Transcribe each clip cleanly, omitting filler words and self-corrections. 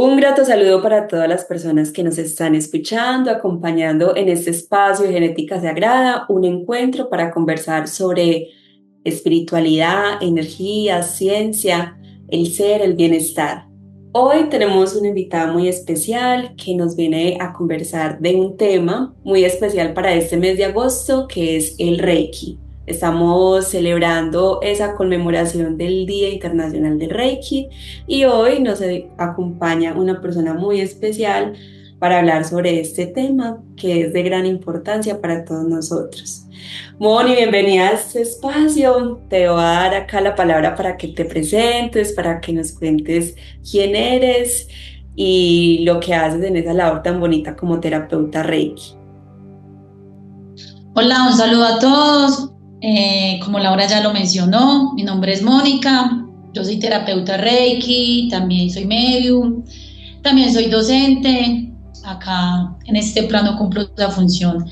Un grato saludo para todas las personas que nos están escuchando, acompañando en este espacio de Genética Sagrada, un encuentro para conversar sobre espiritualidad, energía, ciencia, el ser, el bienestar. Hoy tenemos una invitada muy especial que nos viene a conversar de un tema muy especial para este mes de agosto, que es el Reiki. Estamos celebrando esa conmemoración del Día Internacional del Reiki y hoy nos acompaña una persona muy especial para hablar sobre este tema que es de gran importancia para todos nosotros. Moni, bienvenida a este espacio. Te voy a dar acá la palabra para que te presentes, para que nos cuentes quién eres y lo que haces en esa labor tan bonita como terapeuta Reiki. Hola, un saludo a todos. Como Laura ya lo mencionó, mi nombre es Mónica, yo soy terapeuta Reiki, también soy medium, también soy docente. Acá en este plano cumplo la función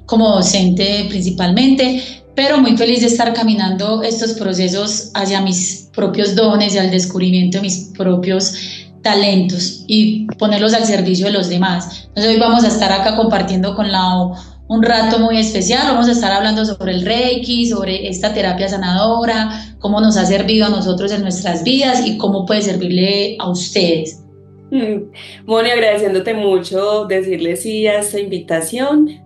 como docente principalmente, pero muy feliz de estar caminando estos procesos hacia mis propios dones y al descubrimiento de mis propios talentos y ponerlos al servicio de los demás. Entonces hoy vamos a estar acá compartiendo con un rato muy especial. Vamos a estar hablando sobre el Reiki, sobre esta terapia sanadora, cómo nos ha servido a nosotros en nuestras vidas y cómo puede servirle a ustedes. Moni, agradeciéndote mucho decirle sí a esta invitación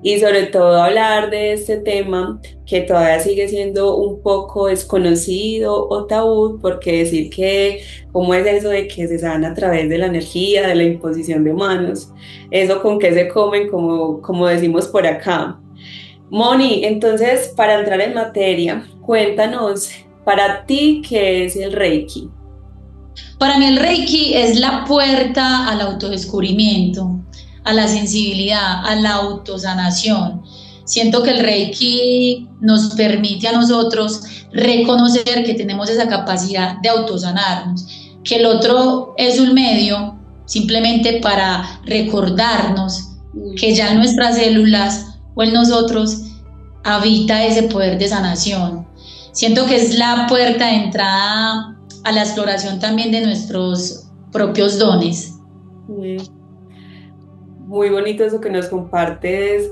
y sobre todo hablar de este tema que todavía sigue siendo un poco desconocido o tabú, porque decir que cómo es eso de que se sana a través de la energía, de la imposición de manos, eso con qué se comen, como decimos por acá. Moni, entonces para entrar en materia, cuéntanos para ti qué es el Reiki. Para mí el Reiki es la puerta al autodescubrimiento, a la sensibilidad, a la autosanación. Siento que el Reiki nos permite a nosotros reconocer que tenemos esa capacidad de autosanarnos, que el otro es un medio simplemente para recordarnos que ya en nuestras células o en nosotros habita ese poder de sanación. Siento que es la puerta de entrada a la exploración también de nuestros propios dones. Muy bonito eso que nos compartes,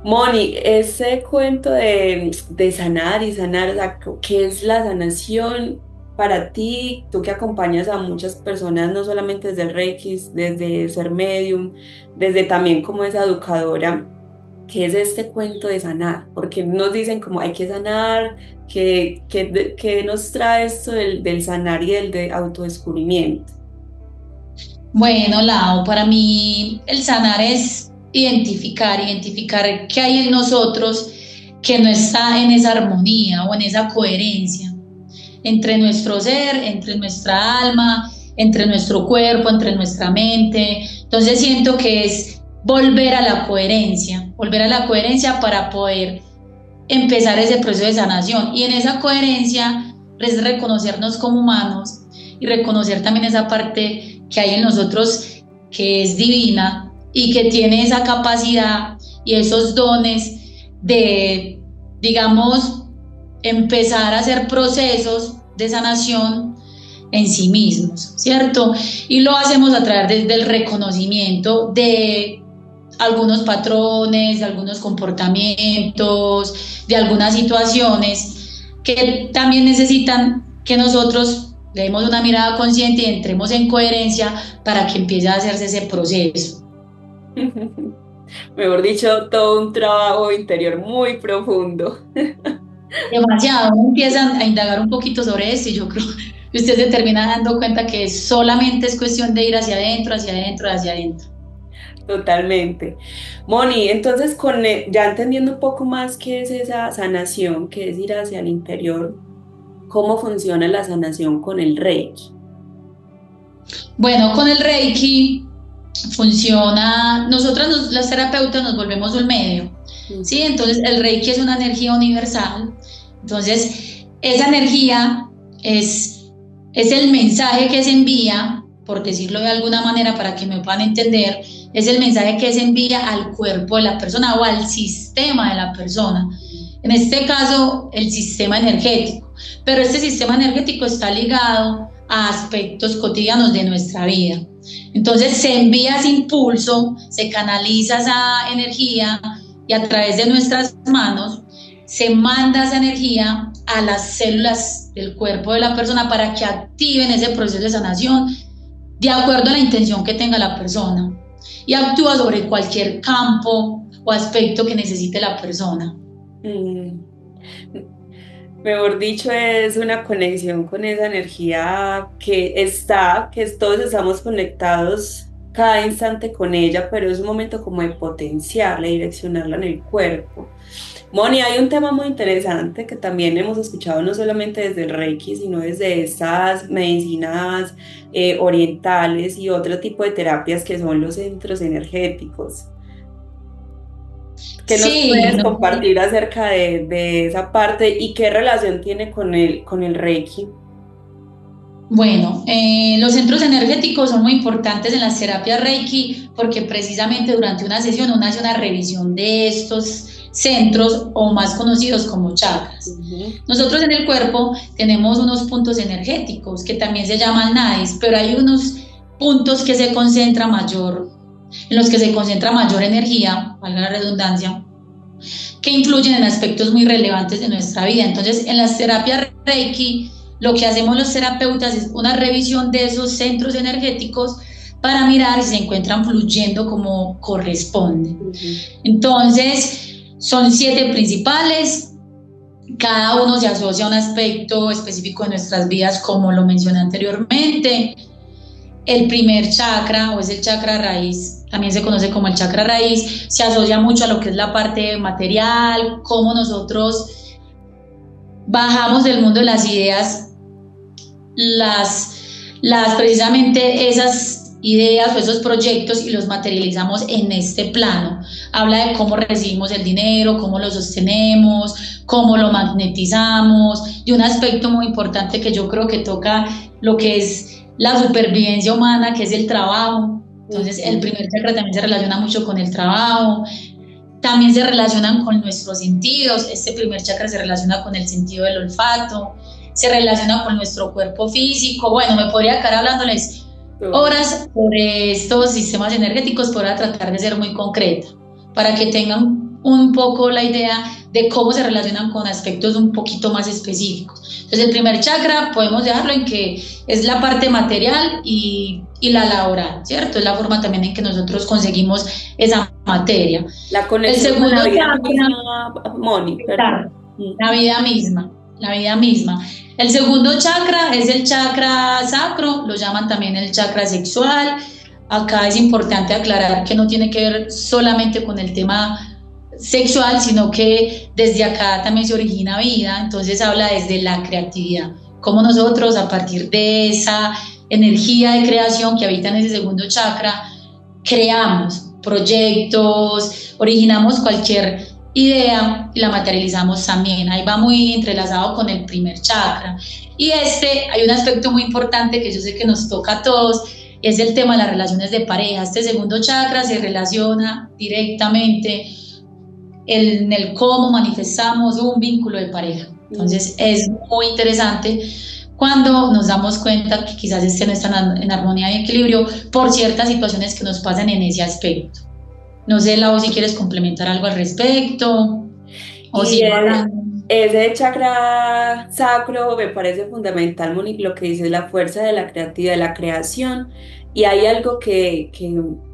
Moni, ese cuento de sanar y sanar, o sea, ¿qué es la sanación para ti? Tú que acompañas a muchas personas, no solamente desde el Reiki, desde ser medium, desde también como esa educadora, ¿qué es este cuento de sanar? Porque nos dicen como hay que sanar, que nos trae esto del sanar y del de autodescubrimiento. Bueno, Lau, para mí el sanar es identificar qué hay en nosotros que no está en esa armonía o en esa coherencia entre nuestro ser, entre nuestra alma, entre nuestro cuerpo, entre nuestra mente. Entonces siento que es volver a la coherencia para poder empezar ese proceso de sanación. Y en esa coherencia es reconocernos como humanos y reconocer también esa parte que hay en nosotros que es divina y que tiene esa capacidad y esos dones de, digamos, empezar a hacer procesos de sanación en sí mismos, ¿cierto? Y lo hacemos a través del reconocimiento de algunos patrones, de algunos comportamientos, de algunas situaciones que también necesitan que nosotros le demos una mirada consciente y entremos en coherencia para que empiece a hacerse ese proceso. Mejor dicho, todo un trabajo interior muy profundo. Demasiado, uno empieza a indagar un poquito sobre esto y yo creo que usted se termina dando cuenta que solamente es cuestión de ir hacia adentro, hacia adentro, hacia adentro. Totalmente. Moni, entonces ya entendiendo un poco más qué es esa sanación, qué es ir hacia el interior, ¿cómo funciona la sanación con el Reiki? Bueno, con el Reiki funciona, las terapeutas nos volvemos un medio, ¿sí? Entonces el Reiki es una energía universal, entonces esa energía es el mensaje que se envía, por decirlo de alguna manera para que me puedan entender, es el mensaje que se envía al cuerpo de la persona o al sistema de la persona. En este caso, el sistema energético. Pero este sistema energético está ligado a aspectos cotidianos de nuestra vida. Entonces se envía ese impulso, se canaliza esa energía y a través de nuestras manos se manda esa energía a las células del cuerpo de la persona para que activen ese proceso de sanación de acuerdo a la intención que tenga la persona y actúa sobre cualquier campo o aspecto que necesite la persona. Mm. Mejor dicho, es una conexión con esa energía que todos estamos conectados cada instante con ella, pero es un momento como de potenciarla y direccionarla en el cuerpo. Moni, hay un tema muy interesante que también hemos escuchado no solamente desde el Reiki, sino desde estas medicinas orientales y otro tipo de terapias que son los centros energéticos. ¿Qué nos Sí, puedes no, compartir acerca de esa parte y qué relación tiene con el Reiki? bueno, los centros energéticos son muy importantes en las terapias Reiki porque precisamente durante una sesión uno hace una revisión de estos centros o más conocidos como chakras. Ujú. Nosotros en el cuerpo tenemos unos puntos energéticos que también se llaman nadis, pero hay unos puntos que se concentra mayor, en los que se concentra mayor energía, valga la redundancia, que influyen en aspectos muy relevantes de nuestra vida. Entonces, en las terapias Reiki, lo que hacemos los terapeutas es una revisión de esos centros energéticos para mirar si se encuentran fluyendo como corresponde. Ujú. Entonces, son 7 principales, cada uno se asocia a un aspecto específico de nuestras vidas, como lo mencioné anteriormente. El primer chakra, o es el chakra raíz, también se conoce como el chakra raíz, se asocia mucho a lo que es la parte material, cómo nosotros bajamos del mundo de las ideas, precisamente esas ideas o esos proyectos y los materializamos en este plano. Habla de cómo recibimos el dinero, cómo lo sostenemos, cómo lo magnetizamos, y un aspecto muy importante que yo creo que toca lo que es la supervivencia humana, que es el trabajo. Entonces, el primer chakra también se relaciona mucho con el trabajo. También se relacionan con nuestros sentidos. Este primer chakra se relaciona con el sentido del olfato, se relaciona con nuestro cuerpo físico. Bueno, me podría quedar hablándoles horas sobre estos sistemas energéticos, para tratar de ser muy concreta, para que tengan un poco la idea de cómo se relacionan con aspectos un poquito más específicos. Entonces, el primer chakra podemos dejarlo en que es la parte material y la laboral, ¿cierto? Es la forma también en que nosotros conseguimos esa materia. La El conexión con segundo la vida chakra, misma, Moni, perdón. la vida misma, la vida misma. El segundo chakra es el chakra sacro, lo llaman también el chakra sexual. Acá es importante aclarar que no tiene que ver solamente con el tema sexual, sino que desde acá también se origina vida. Entonces habla desde la creatividad, cómo nosotros a partir de esa energía de creación que habita en ese segundo chakra, creamos proyectos, originamos cualquier idea y la materializamos también. Ahí va muy entrelazado con el primer chakra. Y hay un aspecto muy importante que yo sé que nos toca a todos, es el tema de las relaciones de pareja. Este segundo chakra se relaciona directamente en el cómo manifestamos un vínculo de pareja. Entonces es muy interesante cuando nos damos cuenta que quizás no está en armonía y equilibrio por ciertas situaciones que nos pasan en ese aspecto. No sé, Lau, si quieres complementar algo al respecto o Y sigo hablando. ese chakra sacro me parece fundamental, Moni, lo que dice la fuerza de la creatividad, de la creación. Y hay algo que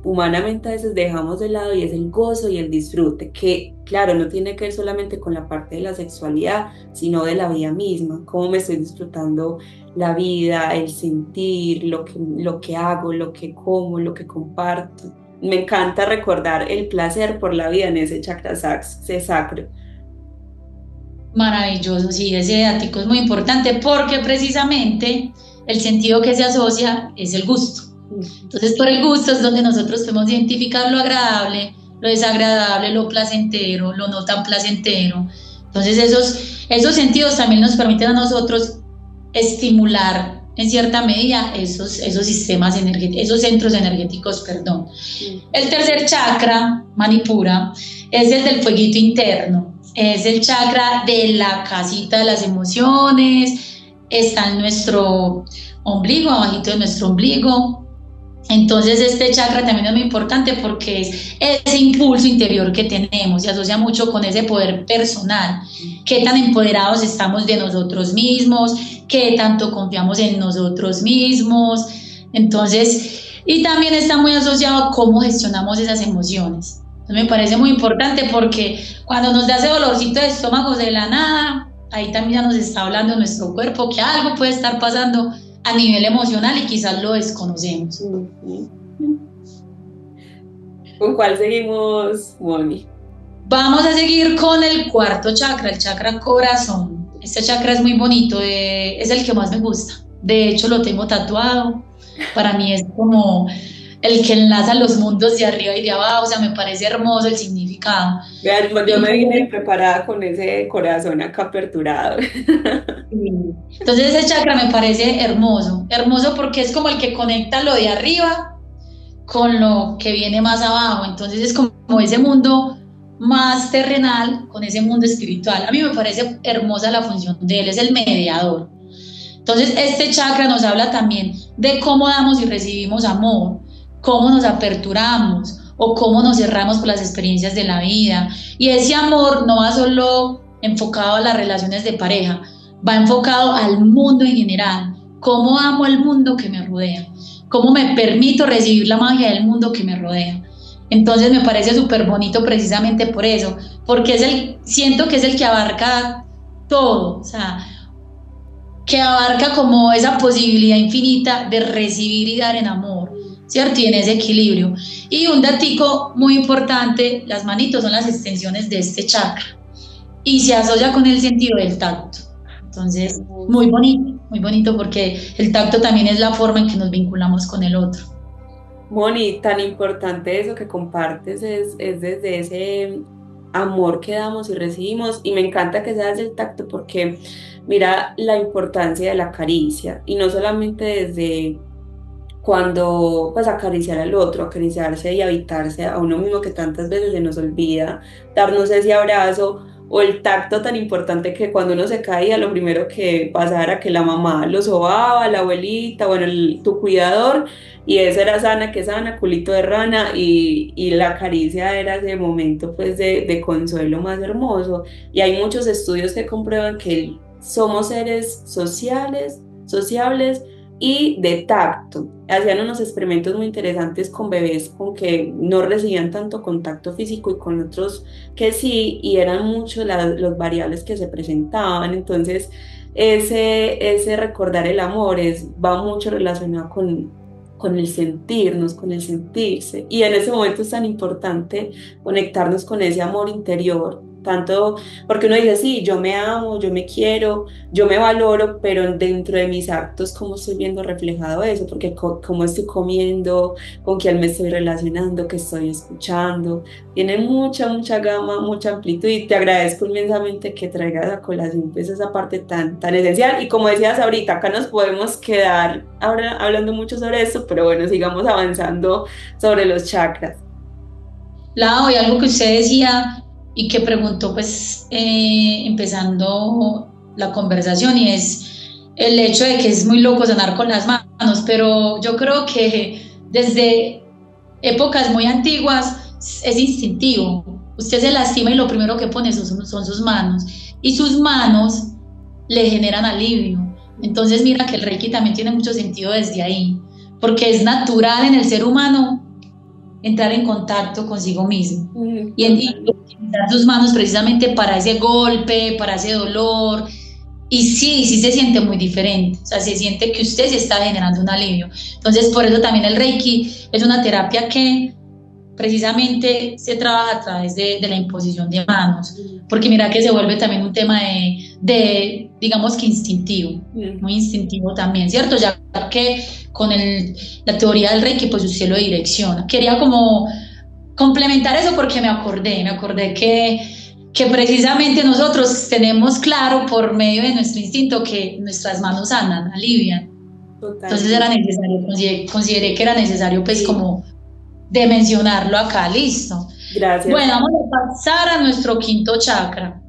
humanamente a veces dejamos de lado y es el gozo y el disfrute, que claro, no tiene que ver solamente con la parte de la sexualidad, sino de la vida misma, cómo me estoy disfrutando la vida, el sentir, lo que hago, lo que como, lo que comparto. Me encanta recordar el placer por la vida en ese chakra sacro. Maravilloso, sí, ese ático es muy importante porque precisamente el sentido que se asocia es el gusto. Entonces, por el gusto es donde nosotros podemos identificar lo agradable, lo desagradable, lo placentero, lo no tan placentero. Entonces, esos sentidos también nos permiten a nosotros estimular en cierta medida esos sistemas energéticos, esos centros energéticos, perdón. El tercer chakra, Manipura, es el del fueguito interno. Es el chakra de la casita de las emociones, está en nuestro ombligo, abajito de nuestro ombligo. Entonces este chakra también es muy importante porque es ese impulso interior que tenemos, se asocia mucho con ese poder personal, qué tan empoderados estamos de nosotros mismos, qué tanto confiamos en nosotros mismos. Entonces, y también está muy asociado a cómo gestionamos esas emociones. Entonces me parece muy importante porque cuando nos da ese dolorcito de estómago de la nada, ahí también ya nos está hablando nuestro cuerpo que algo puede estar pasando a nivel emocional y quizás lo desconocemos. ¿Con cuál seguimos, Moni? Vamos a seguir con el cuarto chakra, el chakra corazón. Este chakra es muy bonito, es el que más me gusta. De hecho, lo tengo tatuado. Para mí es como el que enlaza los mundos de arriba y de abajo. O sea, me parece hermoso el significado. Vean, yo me vine preparada con ese corazón acá aperturado. Entonces ese chakra me parece hermoso, hermoso porque es como el que conecta lo de arriba con lo que viene más abajo. Entonces es como ese mundo más terrenal con ese mundo espiritual. A mí me parece hermosa la función de él, es el mediador. Entonces este chakra nos habla también de cómo damos y recibimos amor, cómo nos aperturamos o cómo nos cerramos por las experiencias de la vida. Y ese amor no va solo enfocado a las relaciones de pareja, va enfocado al mundo en general. Cómo amo el mundo que me rodea, cómo me permito recibir la magia del mundo que me rodea. Entonces me parece súper bonito precisamente por eso, porque siento que es el que abarca todo, o sea, que abarca como esa posibilidad infinita de recibir y dar en amor, ¿cierto? Y en ese equilibrio. Y un datico muy importante, las manitos son las extensiones de este chakra y se asocia con el sentido del tacto. Entonces, muy bonito porque el tacto también es la forma en que nos vinculamos con el otro. Moni, tan importante eso que compartes es desde ese amor que damos y recibimos y me encanta que sea desde el tacto porque mira la importancia de la caricia y no solamente desde cuando pues acariciar al otro, acariciarse y habitarse a uno mismo que tantas veces se nos olvida, darnos ese abrazo o el tacto tan importante que cuando uno se caía lo primero que pasaba era que la mamá lo sobaba, la abuelita, bueno, tu cuidador y eso era sana que sana, culito de rana y la caricia era ese momento pues de consuelo más hermoso y hay muchos estudios que comprueban que somos seres sociales, sociables y de tacto. Hacían unos experimentos muy interesantes con bebés con que no recibían tanto contacto físico y con otros que sí, y eran muchos los variables que se presentaban. Entonces, ese recordar el amor va mucho relacionado con el sentirnos, con el sentirse. Y en ese momento es tan importante conectarnos con ese amor interior. Tanto porque uno dice, sí, yo me amo, yo me quiero, yo me valoro, pero dentro de mis actos, ¿cómo estoy viendo reflejado eso? Porque cómo estoy comiendo, con quién me estoy relacionando, qué estoy escuchando. Tiene mucha, mucha gama, mucha amplitud y te agradezco inmensamente que traigas a colación pues esa parte tan, tan esencial. Y como decías ahorita, acá nos podemos quedar ahora hablando mucho sobre esto, pero bueno, sigamos avanzando sobre los chakras. Lau, y algo que usted decía y que preguntó pues empezando la conversación y es el hecho de que es muy loco sonar con las manos, pero yo creo que desde épocas muy antiguas es instintivo. Usted se lastima y lo primero que pone son sus manos y sus manos le generan alivio. Entonces mira que el Reiki también tiene mucho sentido desde ahí, porque es natural en el ser humano entrar en contacto consigo mismo y utilizar sus manos precisamente para ese golpe, para ese dolor. Y sí, sí se siente muy diferente, o sea, se siente que usted se está generando un alivio. Entonces, por eso también el Reiki es una terapia que precisamente se trabaja a través de la imposición de manos, porque mira que se vuelve también un tema digamos que instintivo, muy instintivo también, ¿cierto? Ya que con la teoría del Reiki, pues usted lo direcciona. Quería como complementar eso porque me acordé que precisamente nosotros tenemos claro por medio de nuestro instinto que nuestras manos sanan, alivian. Total. Entonces era necesario, consideré que era necesario pues como de mencionarlo acá, listo. Gracias. Bueno, vamos a pasar a nuestro quinto chakra.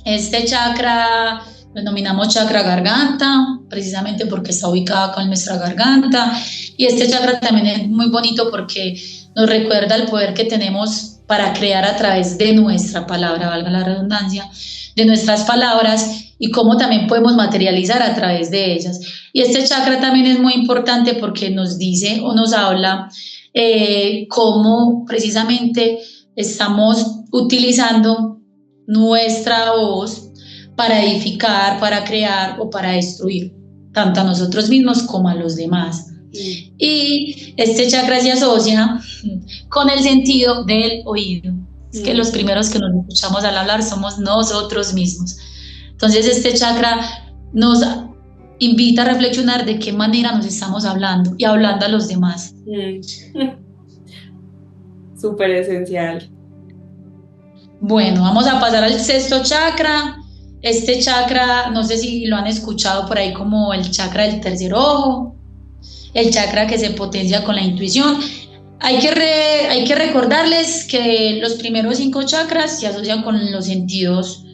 Este chakra lo denominamos chakra garganta, precisamente porque está ubicada con nuestra garganta. Y este chakra también es muy bonito porque nos recuerda el poder que tenemos para crear a través de nuestra palabra, valga la redundancia, de nuestras palabras, y cómo también podemos materializar a través de ellas. Y este chakra también es muy importante porque nos dice o nos habla cómo precisamente estamos utilizando nuestra voz para edificar, para crear o para destruir, tanto a nosotros mismos como a los demás. Y este chakra se asocia con el sentido del oído. Es que los primeros que nos escuchamos al hablar somos nosotros mismos. Entonces este chakra nos invita a reflexionar de qué manera nos estamos hablando y hablando a los demás. Súper esencial. Bueno, vamos a pasar al sexto chakra. Este chakra, no sé si lo han escuchado por ahí como el chakra del tercer ojo, el chakra que se potencia con la intuición. Hay que recordarles que los primeros 5 chakras se asocian con los sentidos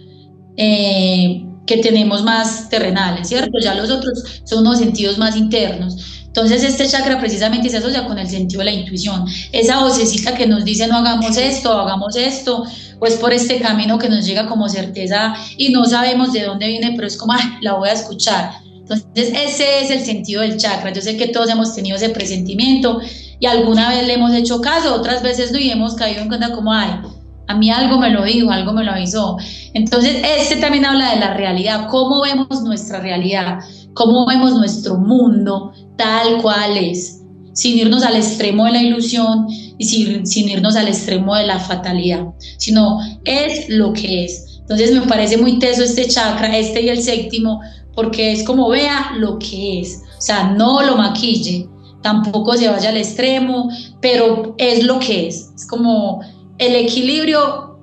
que tenemos más terrenales, ¿cierto? Ya los otros son unos sentidos más internos. Entonces este chakra precisamente se asocia con el sentido de la intuición, esa vocecita que nos dice no hagamos esto, pues por este camino que nos llega como certeza y no sabemos de dónde viene, pero es como, la voy a escuchar. Entonces ese es el sentido del chakra. Yo sé que todos hemos tenido ese presentimiento y alguna vez le hemos hecho caso, otras veces no, y hemos caído en cuenta como, a mí algo me lo dijo, algo me lo avisó. Entonces este también habla de la realidad, cómo vemos nuestra realidad, cómo vemos nuestro mundo tal cual es, sin irnos al extremo de la ilusión y sin irnos al extremo de la fatalidad, sino es lo que es. Entonces me parece muy teso este chakra, este y el séptimo, porque es como vea lo que es, o sea, no lo maquille, tampoco se vaya al extremo, pero es lo que es como el equilibrio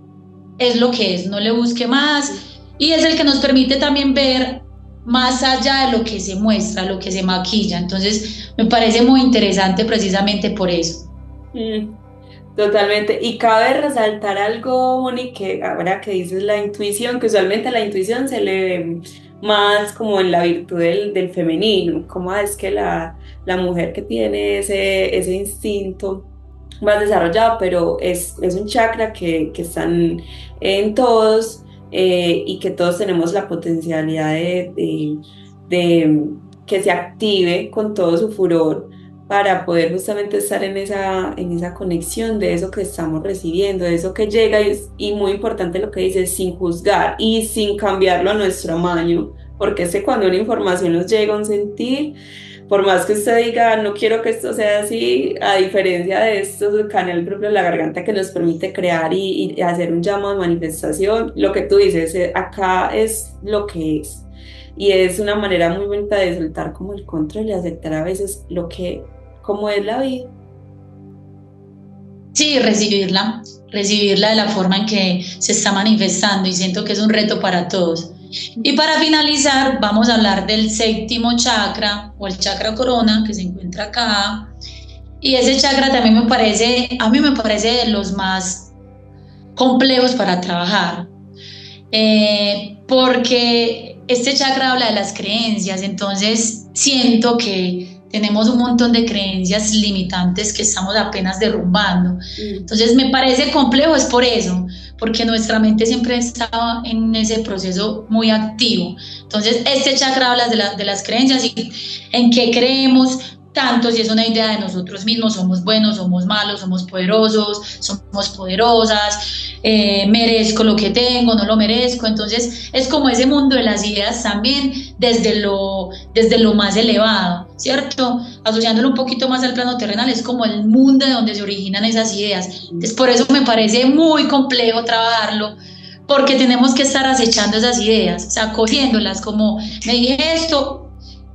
es lo que es, no le busque más, y es el que nos permite también ver más allá de lo que se muestra, lo que se maquilla. Entonces me parece muy interesante precisamente por eso. Totalmente. Y cabe resaltar algo, Moni, que ahora que dices la intuición, que usualmente la intuición se le ve más como en la virtud del femenino, como es que la mujer que tiene ese instinto más desarrollado, pero es un chakra que están en todos y que todos tenemos la potencialidad de que se active con todo su furor para poder justamente estar en esa conexión de eso que estamos recibiendo, de eso que llega y muy importante lo que dice, sin juzgar y sin cambiarlo a nuestro amaño, porque es que cuando una información nos llega a un sentir, por más que usted diga, no quiero que esto sea así, a diferencia de estos canal propio de la garganta que nos permite crear y hacer un llamado de manifestación, lo que tú dices, acá es lo que es. Y es una manera muy bonita de soltar como el control y aceptar a veces como es la vida. Sí, recibirla de la forma en que se está manifestando, y siento que es un reto para todos. Y para finalizar, vamos a hablar del séptimo chakra o el chakra corona que se encuentra acá. Y ese chakra también a mí me parece de los más complejos para trabajar, porque este chakra habla de las creencias, entonces siento que tenemos un montón de creencias limitantes que estamos apenas derrumbando. Entonces me parece complejo, es por eso, porque nuestra mente siempre está en ese proceso muy activo. Entonces este chakra habla de las creencias y en qué creemos, tanto si es una idea de nosotros mismos, somos buenos, somos malos, somos poderosos, somos poderosas, merezco lo que tengo, no lo merezco. Entonces es como ese mundo de las ideas también desde lo más elevado, ¿cierto? Asociándolo un poquito más al plano terrenal, es como el mundo de donde se originan esas ideas. Entonces por eso me parece muy complejo trabajarlo, porque tenemos que estar acechando esas ideas, o sea, cogiéndolas como, me dije esto,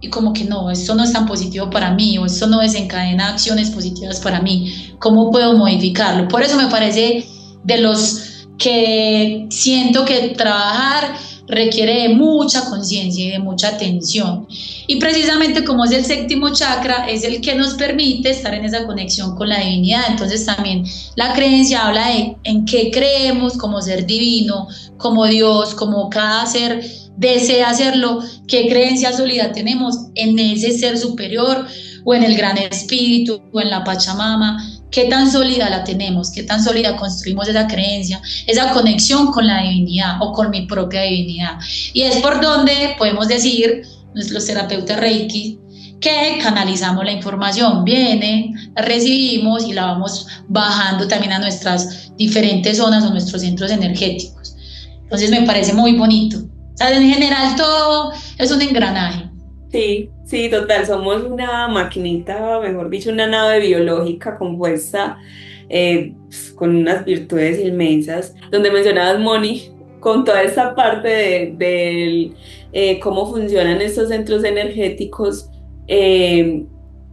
y como que no, esto no es tan positivo para mí, o esto no desencadena acciones positivas para mí, ¿cómo puedo modificarlo? Por eso me parece de los que siento que trabajar requiere de mucha conciencia y de mucha atención. Y precisamente como es el séptimo chakra, es el que nos permite estar en esa conexión con la divinidad. Entonces también la creencia habla de en qué creemos como ser divino, como Dios, como cada ser desea hacerlo, qué creencia sólida tenemos en ese ser superior o en el gran espíritu o en la Pachamama, qué tan sólida la tenemos, qué tan sólida construimos esa creencia, esa conexión con la divinidad o con mi propia divinidad. Y es por donde podemos decir, los terapeutas Reiki, que canalizamos la información, viene, la recibimos y la vamos bajando también a nuestras diferentes zonas o nuestros centros energéticos. Entonces me parece muy bonito. O sea, en general todo es un engranaje. Sí, sí, total, somos una maquinita, mejor dicho, una nave biológica compuesta con unas virtudes inmensas, donde mencionabas, Moni, con toda esta parte de cómo funcionan estos centros energéticos, eh,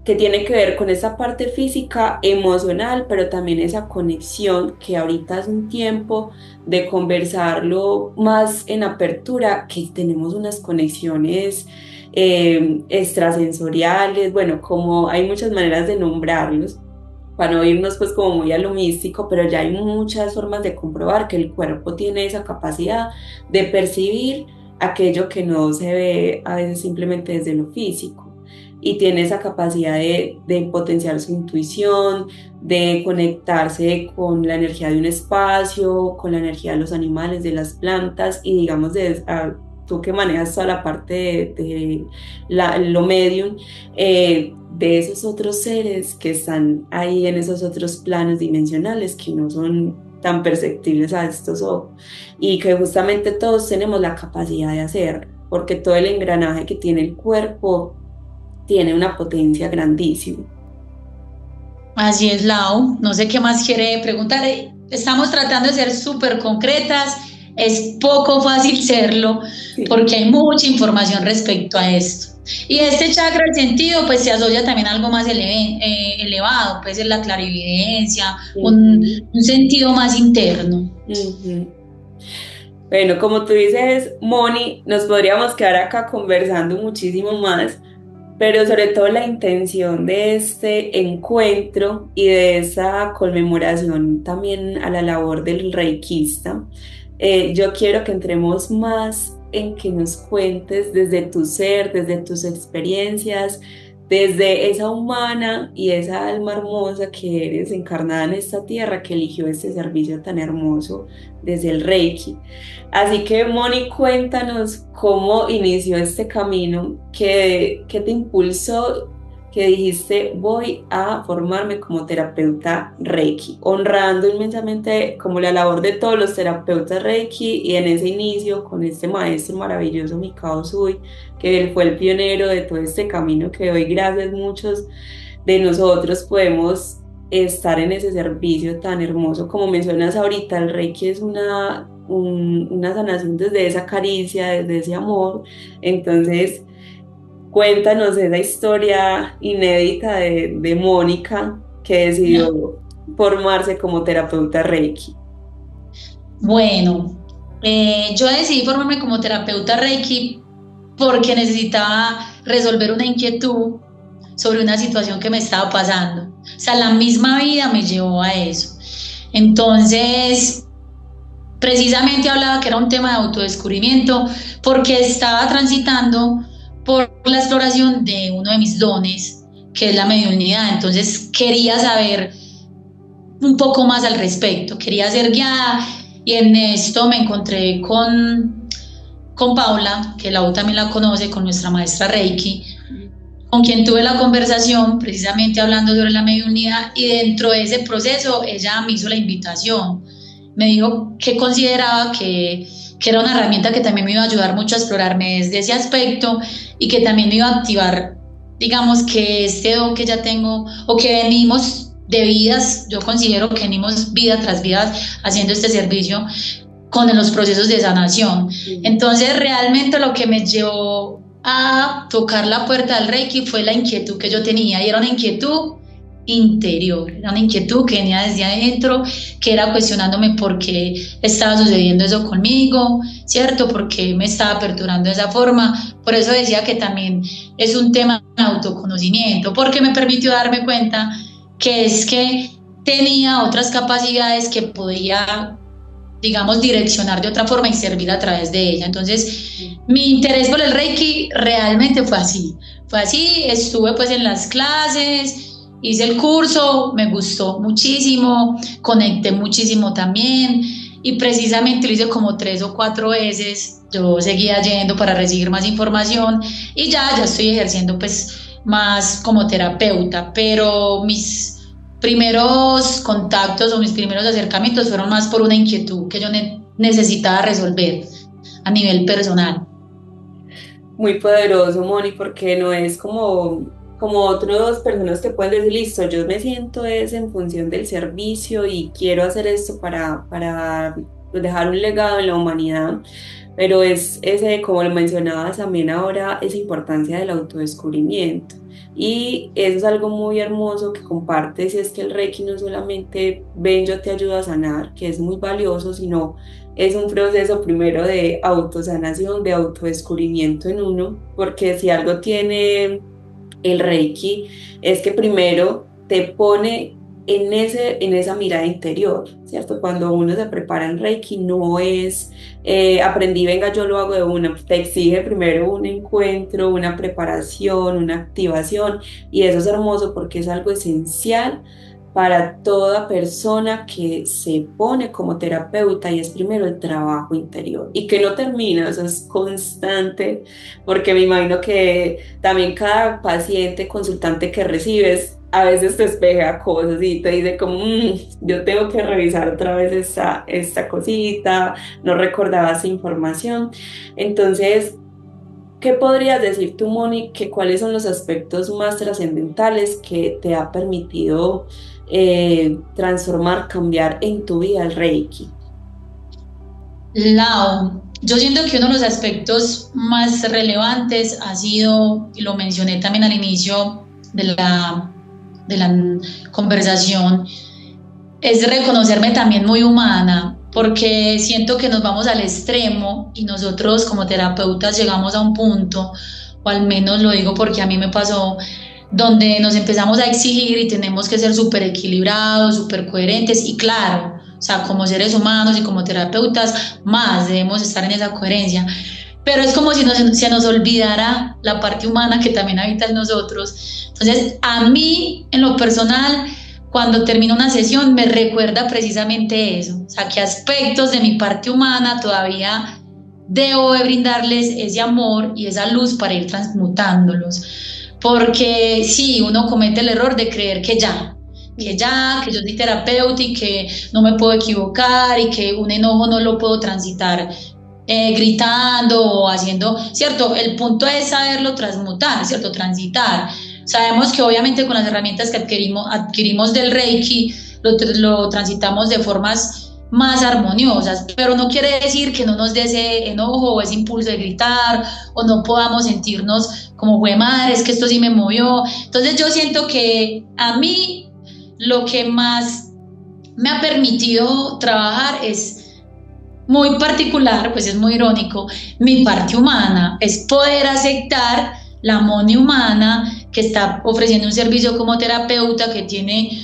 que tiene que ver con esa parte física, emocional, pero también esa conexión que ahorita es un tiempo de conversarlo más en apertura, que tenemos unas conexiones extrasensoriales, bueno, como hay muchas maneras de nombrarlos, para no irnos pues como muy a lo místico, pero ya hay muchas formas de comprobar que el cuerpo tiene esa capacidad de percibir aquello que no se ve a veces simplemente desde lo físico. Y tiene esa capacidad de potenciar su intuición, de conectarse con la energía de un espacio, con la energía de los animales, de las plantas y digamos tú que manejas toda la parte lo medium, de esos otros seres que están ahí en esos otros planos dimensionales que no son tan perceptibles a estos ojos y que justamente todos tenemos la capacidad de hacer, porque todo el engranaje que tiene el cuerpo tiene una potencia grandísima. Así es, Lau. No sé qué más quiere preguntar. Estamos tratando de ser súper concretas. Es poco fácil serlo Sí. porque hay mucha información respecto a esto. Y este chakra, el sentido, pues se asocia también a algo más elevado, puede ser la clarividencia, un sentido más interno. Bueno, como tú dices, Moni, nos podríamos quedar acá conversando muchísimo más, pero sobre todo la intención de este encuentro y de esa conmemoración también a la labor del reikista, yo quiero que entremos más en que nos cuentes desde tu ser, desde tus experiencias, desde esa humana y esa alma hermosa que eres encarnada en esta tierra que eligió este servicio tan hermoso desde el Reiki. Así que, Moni, cuéntanos cómo inició este camino, qué te impulsó, que dijiste voy a formarme como terapeuta Reiki, honrando inmensamente como la labor de todos los terapeutas Reiki y en ese inicio con este maestro maravilloso Mikao Usui, que él fue el pionero de todo este camino que hoy gracias muchos de nosotros podemos estar en ese servicio tan hermoso. Como mencionas ahorita, el Reiki es una sanación desde esa caricia, desde ese amor. Entonces, cuéntanos esa historia inédita de Mónica que decidió formarse como terapeuta Reiki. Bueno, yo decidí formarme como terapeuta Reiki porque necesitaba resolver una inquietud sobre una situación que me estaba pasando. O sea, la misma vida me llevó a eso. Entonces, precisamente hablaba que era un tema de autodescubrimiento porque estaba transitando por la exploración de uno de mis dones, que es la mediunidad. Entonces, quería saber un poco más al respecto, quería ser guiada y en esto me encontré con Paula, que Lau también la conoce, con nuestra maestra Reiki, con quien tuve la conversación precisamente hablando sobre la mediunidad y dentro de ese proceso ella me hizo la invitación, me dijo que consideraba que era una herramienta que también me iba a ayudar mucho a explorarme desde ese aspecto y que también me iba a activar, digamos que este don que ya tengo o que venimos de vidas, yo considero que venimos vida tras vida haciendo este servicio con los procesos de sanación. Entonces realmente lo que me llevó a tocar la puerta del Reiki fue la inquietud que yo tenía y era una inquietud interior, era una inquietud que venía desde adentro, que era cuestionándome por qué estaba sucediendo eso conmigo, ¿cierto? ¿Por qué me estaba aperturando de esa forma? Por eso decía que también es un tema de autoconocimiento, porque me permitió darme cuenta que es que tenía otras capacidades que podía digamos, direccionar de otra forma y servir a través de ella. Entonces, mi interés por el Reiki realmente fue así, estuve pues en las clases, hice el curso, me gustó muchísimo, conecté muchísimo también y precisamente lo hice como 3 o 4 veces, yo seguía yendo para recibir más información y ya estoy ejerciendo pues más como terapeuta, pero mis primeros contactos o mis primeros acercamientos fueron más por una inquietud que yo necesitaba resolver a nivel personal. Muy poderoso, Moni, porque no es como otras personas que pueden decir, listo, yo me siento es en función del servicio y quiero hacer esto para dejar un legado en la humanidad, pero es ese, como lo mencionabas también ahora, esa importancia del autodescubrimiento. Y eso es algo muy hermoso que compartes, y es que el Reiki no solamente ven, yo te ayudo a sanar, que es muy valioso, sino es un proceso primero de autosanación, de autodescubrimiento en uno, porque si algo tiene el Reiki es que primero te pone en esa mirada interior, ¿cierto? Cuando uno se prepara en Reiki no es aprendí, venga, yo lo hago de una, te exige primero un encuentro, una preparación, una activación, y eso es hermoso porque es algo esencial para toda persona que se pone como terapeuta, y es primero el trabajo interior y que no termina, eso es constante, porque me imagino que también cada paciente, consultante que recibes, a veces te espeja cosas y te dice como, yo tengo que revisar otra vez esta cosita, no recordaba esa información. Entonces, ¿qué podrías decir tú, Moni, que cuáles son los aspectos más trascendentales que te ha permitido transformar, cambiar en tu vida el Reiki? Lau, yo siento que uno de los aspectos más relevantes ha sido, y lo mencioné también al inicio de la conversación, es reconocerme también muy humana, porque siento que nos vamos al extremo y nosotros como terapeutas llegamos a un punto, o al menos lo digo porque a mí me pasó, donde nos empezamos a exigir y tenemos que ser súper equilibrados, súper coherentes y claro, o sea, como seres humanos y como terapeutas, más debemos estar en esa coherencia. Pero es como si se nos olvidara la parte humana que también habita en nosotros. Entonces, a mí, en lo personal, cuando termino una sesión, me recuerda precisamente eso. O sea, qué aspectos de mi parte humana todavía debo de brindarles ese amor y esa luz para ir transmutándolos. Porque sí, uno comete el error de creer que yo soy terapeuta y que no me puedo equivocar y que un enojo no lo puedo transitar gritando o haciendo, ¿cierto? El punto es saberlo transmutar, ¿cierto? Transitar. Sabemos que obviamente con las herramientas que adquirimos del Reiki lo transitamos de formas más armoniosas, pero no quiere decir que no nos dé ese enojo o ese impulso de gritar o no podamos sentirnos como, güey, madre, es que esto sí me movió. Entonces yo siento que a mí lo que más me ha permitido trabajar es muy particular, pues es muy irónico, mi parte humana, es poder aceptar la Moni humana que está ofreciendo un servicio como terapeuta, que tiene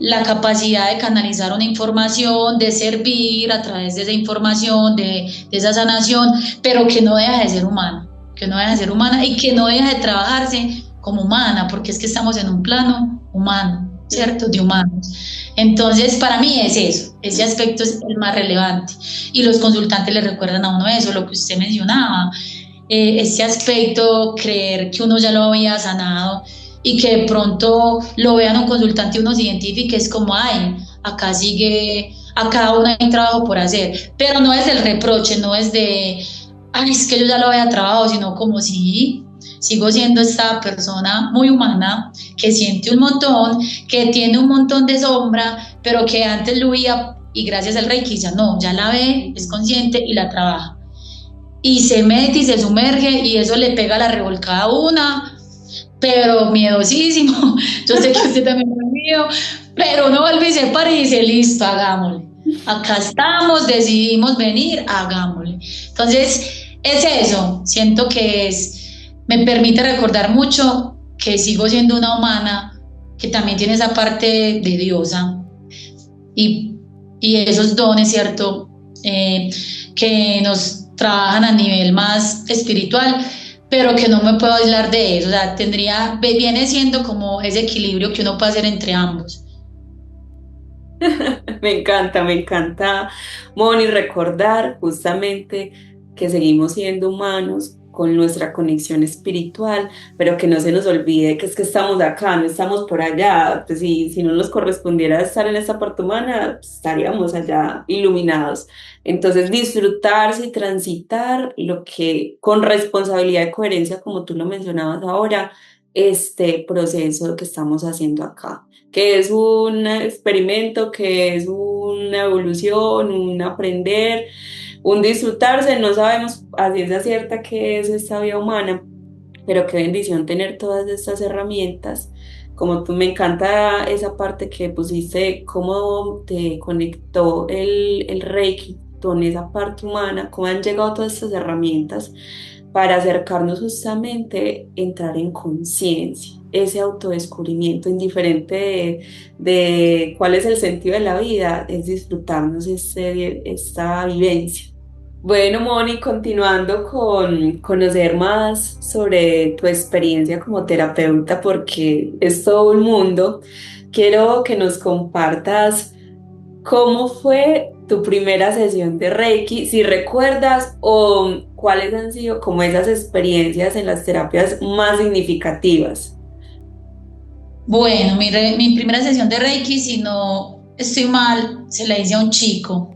la capacidad de canalizar una información, de servir a través de esa información, de esa sanación, pero que no deja de ser humana, que no deja de ser humana y que no deja de trabajarse como humana, porque es que estamos en un plano humano, ¿cierto? De humanos. Entonces, para mí es eso, ese aspecto es el más relevante. Y los consultantes le recuerdan a uno eso, lo que usted mencionaba, ese aspecto, creer que uno ya lo había sanado y que de pronto lo vean un consultante y uno se identifique, es como, ay, acá sigue, acá aún hay trabajo por hacer. Pero no es el reproche, no es de, ay, es que yo ya lo había trabajado, sino como si sigo siendo esta persona muy humana, que siente un montón, que tiene un montón de sombra, pero que antes lo veía y gracias al Reiki ya no, ya la ve, es consciente y la trabaja. Y se mete y se sumerge y eso le pega la revolcada a una, pero miedosísimo. Yo sé que usted también me miedo, pero uno vuelve y se para y dice, listo, hagámosle. Acá estamos, decidimos venir, hagámosle. Entonces, es eso, siento que me permite recordar mucho que sigo siendo una humana que también tiene esa parte de diosa y y esos dones, ¿cierto? Que nos trabajan a nivel más espiritual, pero que no me puedo aislar de eso, o sea, viene siendo como ese equilibrio que uno puede hacer entre ambos. Me encanta, Moni, recordar justamente que seguimos siendo humanos con nuestra conexión espiritual, pero que no se nos olvide que es que estamos acá, no estamos por allá. Pues si no nos correspondiera estar en esta parte humana, pues, estaríamos allá iluminados. Entonces, disfrutarse y transitar lo que con responsabilidad y coherencia, como tú lo mencionabas ahora, este proceso que estamos haciendo acá, que es un experimento, que es una evolución, un aprender, un disfrutarse. No sabemos a ciencia cierta qué es esta vida humana, pero qué bendición tener todas estas herramientas. Como tú, me encanta esa parte que pusiste, cómo te conectó el Reiki con esa parte humana, cómo han llegado todas estas herramientas para acercarnos justamente, entrar en conciencia, ese autodescubrimiento, indiferente de cuál es el sentido de la vida, es disfrutarnos esta vivencia. Bueno, Moni, continuando con conocer más sobre tu experiencia como terapeuta, porque es todo un mundo, quiero que nos compartas cómo fue tu primera sesión de Reiki, si recuerdas, o cuáles han sido como esas experiencias en las terapias más significativas. Bueno, mi primera sesión de Reiki, si no estoy mal, se la hice a un chico.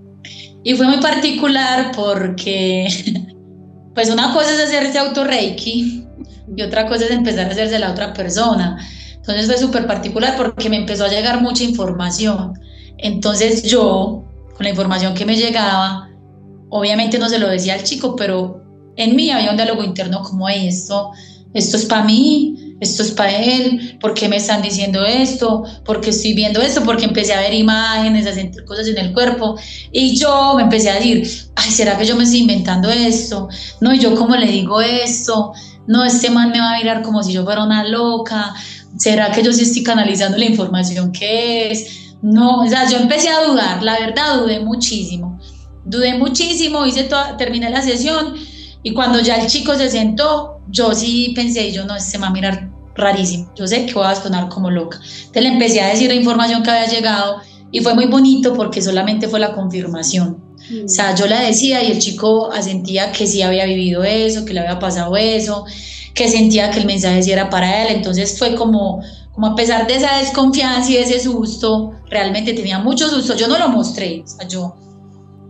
Y fue muy particular porque, pues una cosa es hacerse auto Reiki y otra cosa es empezar a hacerse la otra persona. Entonces fue súper particular porque me empezó a llegar mucha información. Entonces yo, con la información que me llegaba, obviamente no se lo decía al chico, pero en mí había un diálogo interno como esto es para mí, esto es para él, ¿por qué me están diciendo esto? ¿Por qué estoy viendo esto? Porque empecé a ver imágenes, a sentir cosas en el cuerpo y yo me empecé a decir, ay, ¿será que yo me estoy inventando esto? No, ¿y yo cómo le digo esto? No, este man me va a mirar como si yo fuera una loca. ¿Será que yo sí estoy canalizando la información que es? No, o sea, yo empecé a dudar, la verdad dudé muchísimo, terminé la sesión y cuando ya el chico se sentó, yo sí pensé, yo no, este me va a mirar rarísimo, yo sé que voy a sonar como loca. Entonces le empecé a decir la información que había llegado y fue muy bonito porque solamente fue la confirmación. O sea, yo la decía y el chico asentía que sí había vivido eso, que le había pasado eso, que sentía que el mensaje sí era para él. Entonces fue como a pesar de esa desconfianza y de ese susto, realmente tenía mucho susto. Yo no lo mostré, o sea, yo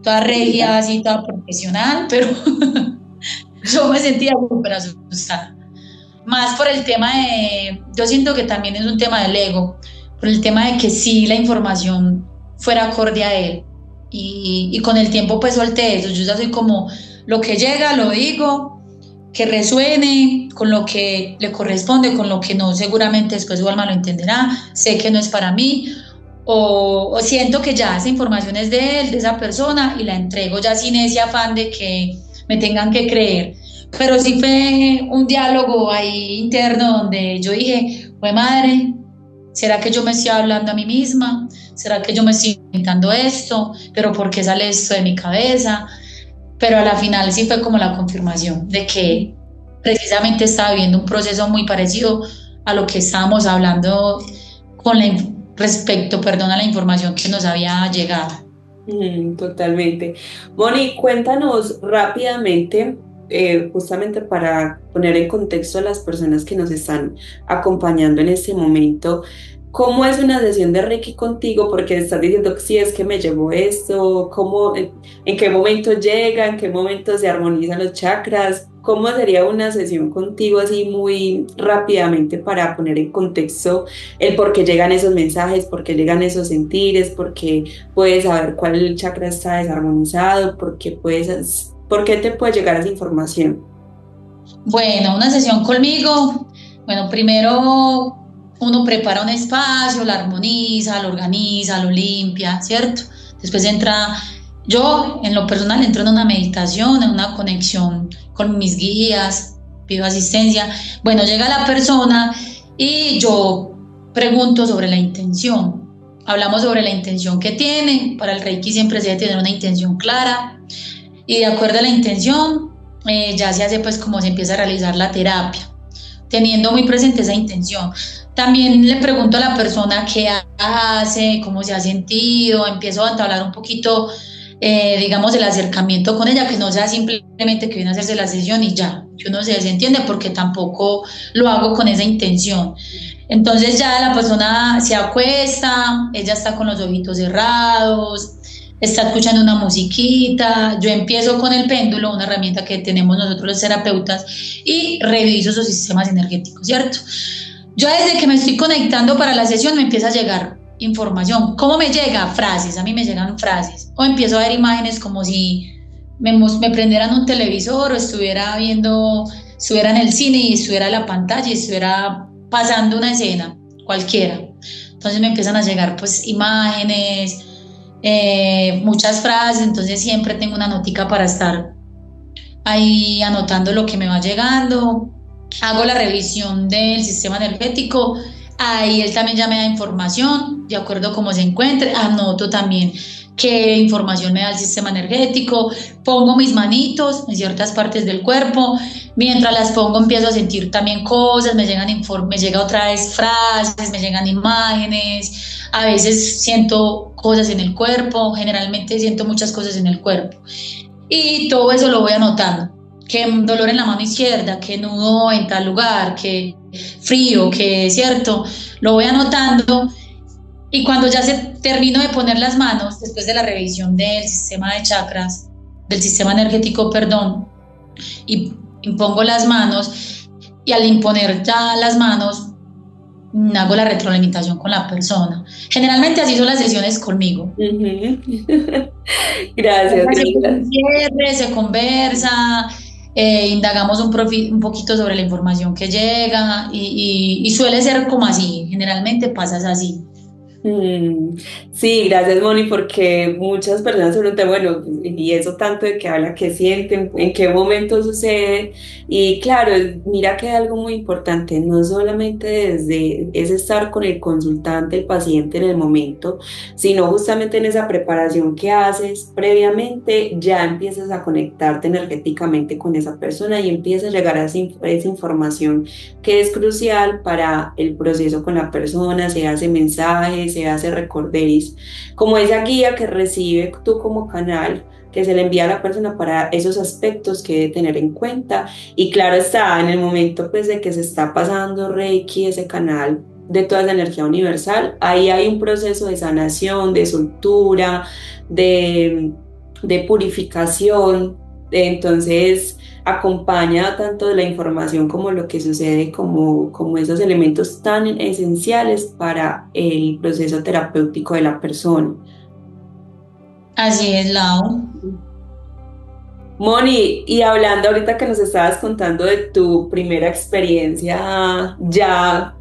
toda regia, así, toda profesional, pero yo me sentía súper asustada. Más por el tema yo siento que también es un tema del ego, por el tema de que sí la información fuera acorde a él. Y con el tiempo pues solté eso, yo ya soy como lo que llega, lo digo, que resuene con lo que le corresponde, con lo que no, seguramente después igual me lo entenderá, sé que no es para mí, o siento que ya esa información es de él, de esa persona, y la entrego ya sin ese afán de que me tengan que creer. Pero sí fue un diálogo ahí interno donde yo dije, fue madre, ¿será que yo me estoy hablando a mí misma? ¿Será que yo me estoy inventando esto? ¿Pero por qué sale esto de mi cabeza? Pero a la final sí fue como la confirmación de que precisamente estaba viviendo un proceso muy parecido a lo que estábamos hablando con respecto, perdón, a la información que nos había llegado. Totalmente. Moni, cuéntanos rápidamente, justamente para poner en contexto a las personas que nos están acompañando en este momento, ¿cómo es una sesión de Reiki contigo? Porque estás diciendo que sí, es que me llevó esto, ¿cómo, en qué momento llega, en qué momento se armonizan los chakras? ¿Cómo sería una sesión contigo así muy rápidamente para poner en contexto el por qué llegan esos mensajes, por qué llegan esos sentires, por qué puedes saber cuál chakra está desarmonizado, por qué te puede llegar esa información? Bueno, una sesión conmigo, bueno, primero uno prepara un espacio, lo armoniza, lo organiza, lo limpia, ¿cierto? Después yo en lo personal entro en una meditación, en una conexión con mis guías, pido asistencia. Bueno, llega la persona y yo pregunto sobre la intención. hablamos sobre la intención que tiene. Para el Reiki siempre se debe tener una intención clara y de acuerdo a la intención ya se hace pues como se empieza a realizar la terapia, teniendo muy presente esa intención. También le pregunto a la persona qué hace, cómo se ha sentido, empiezo a entablar un poquito, digamos, el acercamiento con ella, que no sea simplemente que viene a hacerse la sesión y ya, que uno se desentiende porque tampoco lo hago con esa intención. Entonces ya la persona se acuesta, ella está con los ojitos cerrados, está escuchando una musiquita, yo empiezo con el péndulo, una herramienta que tenemos nosotros los terapeutas, y reviso sus sistemas energéticos, ¿cierto? Yo desde que me estoy conectando para la sesión me empieza a llegar información. ¿Cómo me llega? Frases, a mí me llegan frases. O empiezo a ver imágenes como si me prendieran un televisor o estuviera viendo, estuviera en el cine y estuviera en la pantalla y estuviera pasando una escena, cualquiera. Entonces me empiezan a llegar pues imágenes, muchas frases, entonces siempre tengo una notica para estar ahí anotando lo que me va llegando. Hago la revisión del sistema energético, ahí él también ya me da información, de acuerdo a cómo se encuentre, anoto también qué información me da el sistema energético, pongo mis manitos en ciertas partes del cuerpo, mientras las pongo empiezo a sentir también cosas, me llega otra vez frases, me llegan imágenes, a veces siento cosas en el cuerpo, generalmente siento muchas cosas en el cuerpo y todo eso lo voy anotando, que dolor en la mano izquierda, que nudo en tal lugar, que frío, que cierto, lo voy anotando y cuando ya se termino de poner las manos, después de la revisión del sistema de chakras, del sistema energético, perdón, y impongo las manos y al imponer ya las manos hago la retroalimentación con la persona. Generalmente así son las sesiones conmigo. Gracias, gracias. Se conversa, indagamos un poquito sobre la información que llega y suele ser como así, generalmente pasas así. Sí, gracias Moni, porque muchas personas se preguntan, bueno, y eso tanto de que habla, qué sienten, en qué momento sucede, y claro, mira que hay algo muy importante, no solamente desde es estar con el consultante, el paciente en el momento, sino justamente en esa preparación que haces previamente, ya empiezas a conectarte energéticamente con esa persona y empieza a llegar a esa información que es crucial para el proceso con la persona, se hace mensajes, se hace recorderis, como esa guía que recibe tú como canal, que se le envía a la persona para esos aspectos que debe tener en cuenta. Y claro está, en el momento pues de que se está pasando Reiki, ese canal de toda esa energía universal, ahí hay un proceso de sanación, de soltura, de, de purificación. Entonces, acompaña tanto de la información como lo que sucede, como esos elementos tan esenciales para el proceso terapéutico de la persona. Así es, Lau. Moni, y hablando ahorita que nos estabas contando de tu primera experiencia ya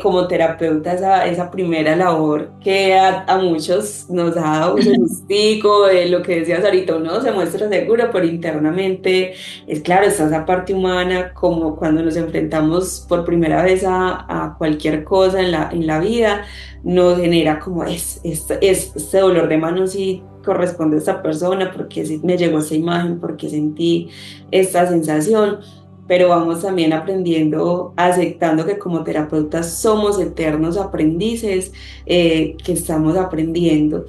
como terapeuta, esa primera labor que a muchos nos ha dado ese gustico de lo que decías ahorita, uno se muestra seguro, pero internamente es claro, está esa parte humana, como cuando nos enfrentamos por primera vez a cualquier cosa en la vida, nos genera como este dolor de manos y corresponde a esta persona, porque sí me llegó esa imagen, porque sentí esta sensación, pero vamos también aprendiendo, aceptando que como terapeutas somos eternos aprendices, que estamos aprendiendo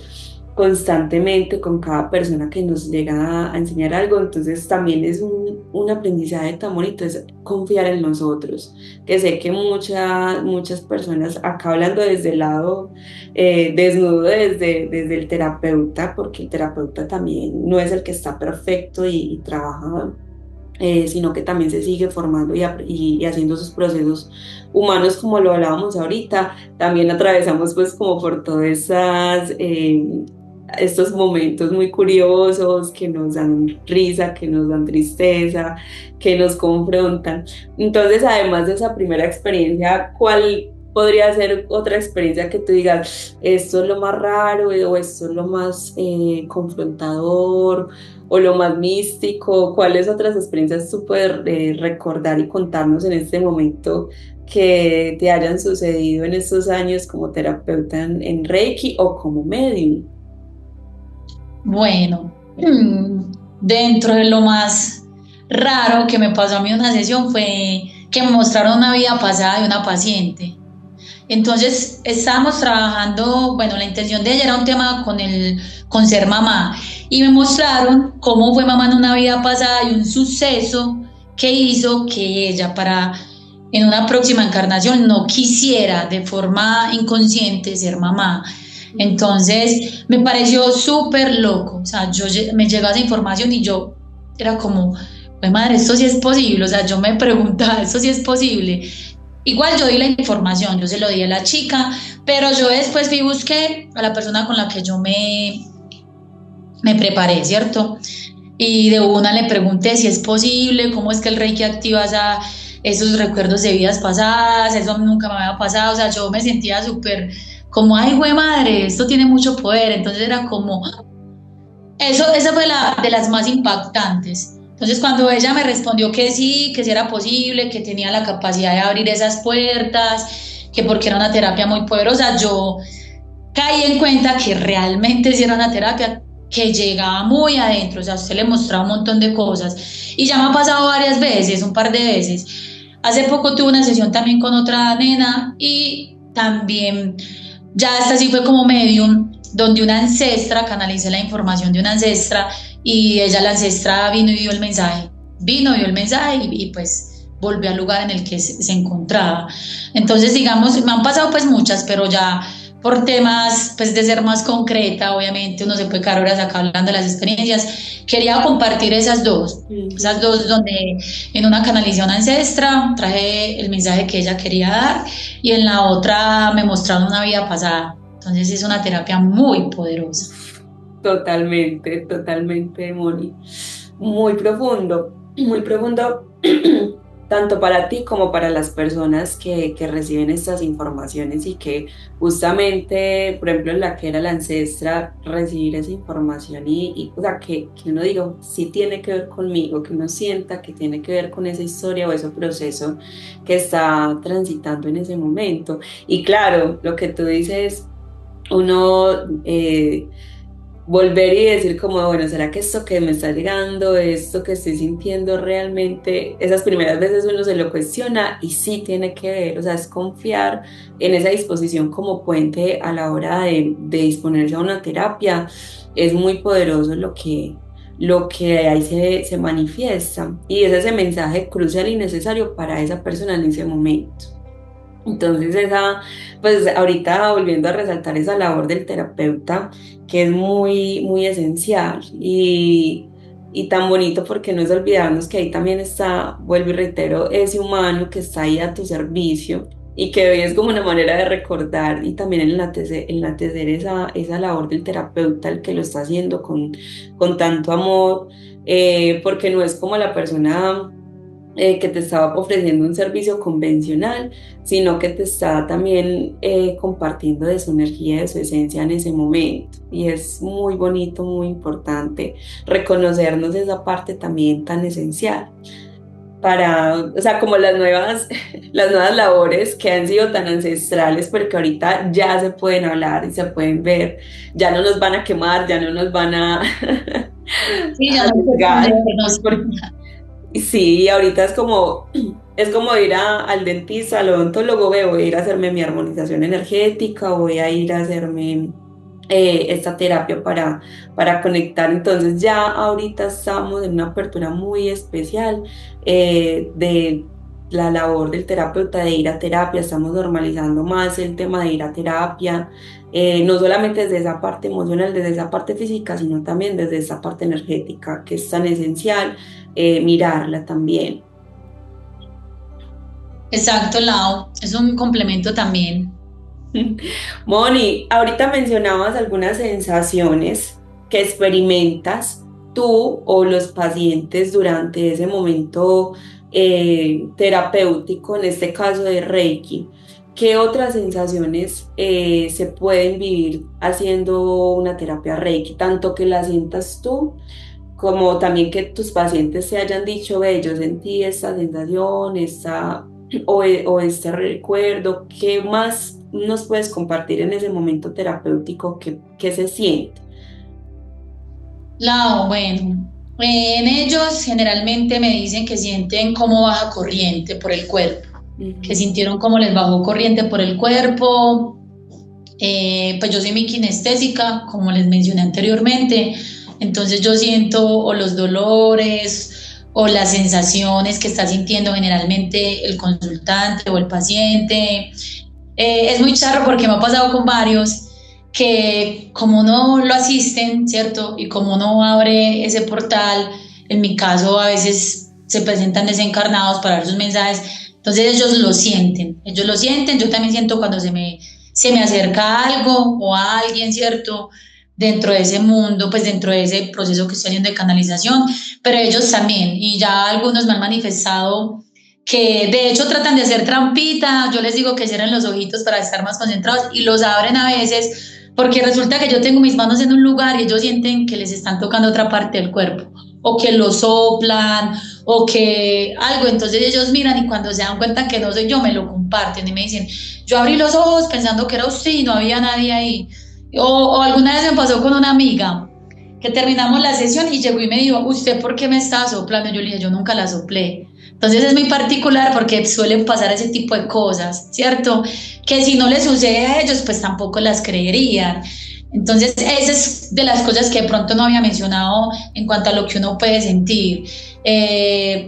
constantemente con cada persona que nos llega a enseñar algo, entonces también es un aprendizaje tan bonito, es confiar en nosotros, que sé que muchas personas, acá hablando desde el lado desnudo, desde el terapeuta, porque el terapeuta también no es el que está perfecto y trabaja, sino que también se sigue formando y haciendo sus procesos humanos como lo hablábamos ahorita, también atravesamos pues como por todas estos momentos muy curiosos que nos dan risa, que nos dan tristeza, que nos confrontan. Entonces, además de esa primera experiencia, ¿cuál podría ser otra experiencia que tú digas, esto es lo más raro o esto es lo más confrontador o lo más místico? ¿Cuáles otras experiencias tú puedes recordar y contarnos en este momento que te hayan sucedido en estos años como terapeuta en Reiki o como medium. Bueno, dentro de lo más raro que me pasó a mí en una sesión fue que me mostraron una vida pasada de una paciente. Entonces estábamos trabajando, bueno, la intención de ella era un tema con ser mamá y me mostraron cómo fue mamá en una vida pasada y un suceso que hizo que ella para en una próxima encarnación no quisiera de forma inconsciente ser mamá. Entonces me pareció súper loco, o sea, me llegó esa información y yo era como, pues madre, esto sí es posible, o sea, yo me preguntaba, esto sí es posible. Igual yo di la información, yo se lo di a la chica, pero yo después fui y busqué a la persona con la que yo me preparé, ¿cierto? Y de una le pregunté si es posible, cómo es que el Reiki activa esos recuerdos de vidas pasadas, eso nunca me había pasado, o sea, yo me sentía súper como, ay, güey madre, esto tiene mucho poder, entonces era como, esa fue de las más impactantes. Entonces cuando ella me respondió que sí era posible, que tenía la capacidad de abrir esas puertas, que porque era una terapia muy poderosa, yo caí en cuenta que realmente sí era una terapia que llegaba muy adentro, o sea, usted le mostraba un montón de cosas. Y ya me ha pasado varias veces, un par de veces. Hace poco tuve una sesión también con otra nena y también, ya esta sí fue como medium, donde una ancestra, canalicé la información de una ancestra y ella, la ancestra, vino y dio el mensaje. Vino, dio el mensaje y pues volvió al lugar en el que se encontraba. Entonces, digamos, me han pasado pues muchas, pero ya por temas pues de ser más concreta, obviamente uno se puede quedar horas acá hablando de las experiencias. Quería compartir esas dos donde en una canalización ancestra traje el mensaje que ella quería dar y en la otra me mostraron una vida pasada. Entonces es una terapia muy poderosa. Totalmente, totalmente, Moni. Muy profundo, tanto para ti como para las personas que reciben estas informaciones y que justamente, por ejemplo, en la que era la ancestra, recibir esa información o sea, que uno diga, sí tiene que ver conmigo, que uno sienta que tiene que ver con esa historia o ese proceso que está transitando en ese momento. Y claro, lo que tú dices, uno volver y decir como, bueno, ¿será que esto que me está llegando, esto que estoy sintiendo realmente, esas primeras veces uno se lo cuestiona y sí tiene que ver, o sea, es confiar en esa disposición como puente a la hora de disponerse a una terapia, es muy poderoso lo que ahí se manifiesta y es ese mensaje crucial y necesario para esa persona en ese momento. Entonces pues ahorita volviendo a resaltar esa labor del terapeuta, que es muy, muy esencial y tan bonito porque no es olvidarnos que ahí también está, vuelvo y reitero, ese humano que está ahí a tu servicio y que hoy es como una manera de recordar y también enaltecer esa labor del terapeuta, el que lo está haciendo con tanto amor, porque no es como la persona que te estaba ofreciendo un servicio convencional, sino que te está también compartiendo de su energía, de su esencia en ese momento. Y es muy bonito, muy importante reconocernos esa parte también tan esencial para, o sea, como las nuevas labores que han sido tan ancestrales, porque ahorita ya se pueden hablar y se pueden ver, ya no nos van a quemar, ya no nos van a, Sí, ya a no sé juzgar, pues ponernos. sí, ahorita es como ir al dentista, al odontólogo, voy a ir a hacerme mi armonización energética, voy a ir a hacerme esta terapia para conectar. Entonces ya ahorita estamos en una apertura muy especial de la labor del terapeuta de ir a terapia, estamos normalizando más el tema de ir a terapia, no solamente desde esa parte emocional, desde esa parte física, sino también desde esa parte energética, que es tan esencial mirarla también. Exacto, Lau, es un complemento también. Moni, ahorita mencionabas algunas sensaciones que experimentas tú o los pacientes durante ese momento terapéutico, en este caso de Reiki. ¿Qué otras sensaciones se pueden vivir haciendo una terapia Reiki? Tanto que la sientas tú como también que tus pacientes se hayan dicho, ve, yo sentí esta sensación, o este recuerdo? ¿Qué más nos puedes compartir en ese momento terapéutico que se siente? Bueno, en ellos generalmente me dicen que sienten como baja corriente por el cuerpo, que Ujú. sintieron como les bajó corriente por el cuerpo. Pues yo soy muy kinestésica, como les mencioné anteriormente, entonces yo siento o los dolores o las sensaciones que está sintiendo generalmente el consultante o el paciente. Es muy charro porque me ha pasado con varios que como no lo asisten, ¿cierto? Y como no abre ese portal, en mi caso a veces se presentan desencarnados para dar sus mensajes, entonces ellos lo sienten, yo también siento cuando se me acerca algo o a alguien, ¿cierto? Dentro de ese mundo, pues dentro de ese proceso que estoy haciendo de canalización, pero ellos también, y ya algunos me han manifestado que de hecho tratan de hacer trampita, yo les digo que cierren los ojitos para estar más concentrados y los abren a veces porque resulta que yo tengo mis manos en un lugar y ellos sienten que les están tocando otra parte del cuerpo o que lo soplan o que algo, entonces ellos miran y cuando se dan cuenta que no soy yo me lo comparten y me dicen, yo abrí los ojos pensando que era usted y no había nadie ahí. O alguna vez me pasó con una amiga que terminamos la sesión y llegó y me dijo, ¿usted por qué me estaba soplando? Yo le dije, yo nunca la soplé. Entonces es muy particular porque suelen pasar ese tipo de cosas, ¿cierto? Que si no les sucede a ellos, pues tampoco las creerían. Entonces, esa es de las cosas que de pronto no había mencionado en cuanto a lo que uno puede sentir.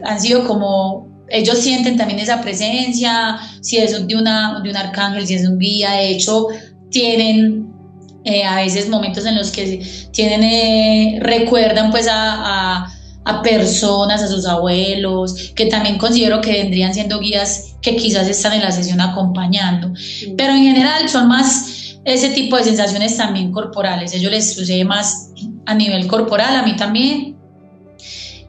Han sido como, ellos sienten también esa presencia, si es de un arcángel, si es un guía, de hecho, tienen a veces momentos en los que recuerdan pues a personas, a sus abuelos, que también considero que vendrían siendo guías que quizás están en la sesión acompañando, pero en general son más ese tipo de sensaciones también corporales, a ellos les sucede más a nivel corporal, a mí también,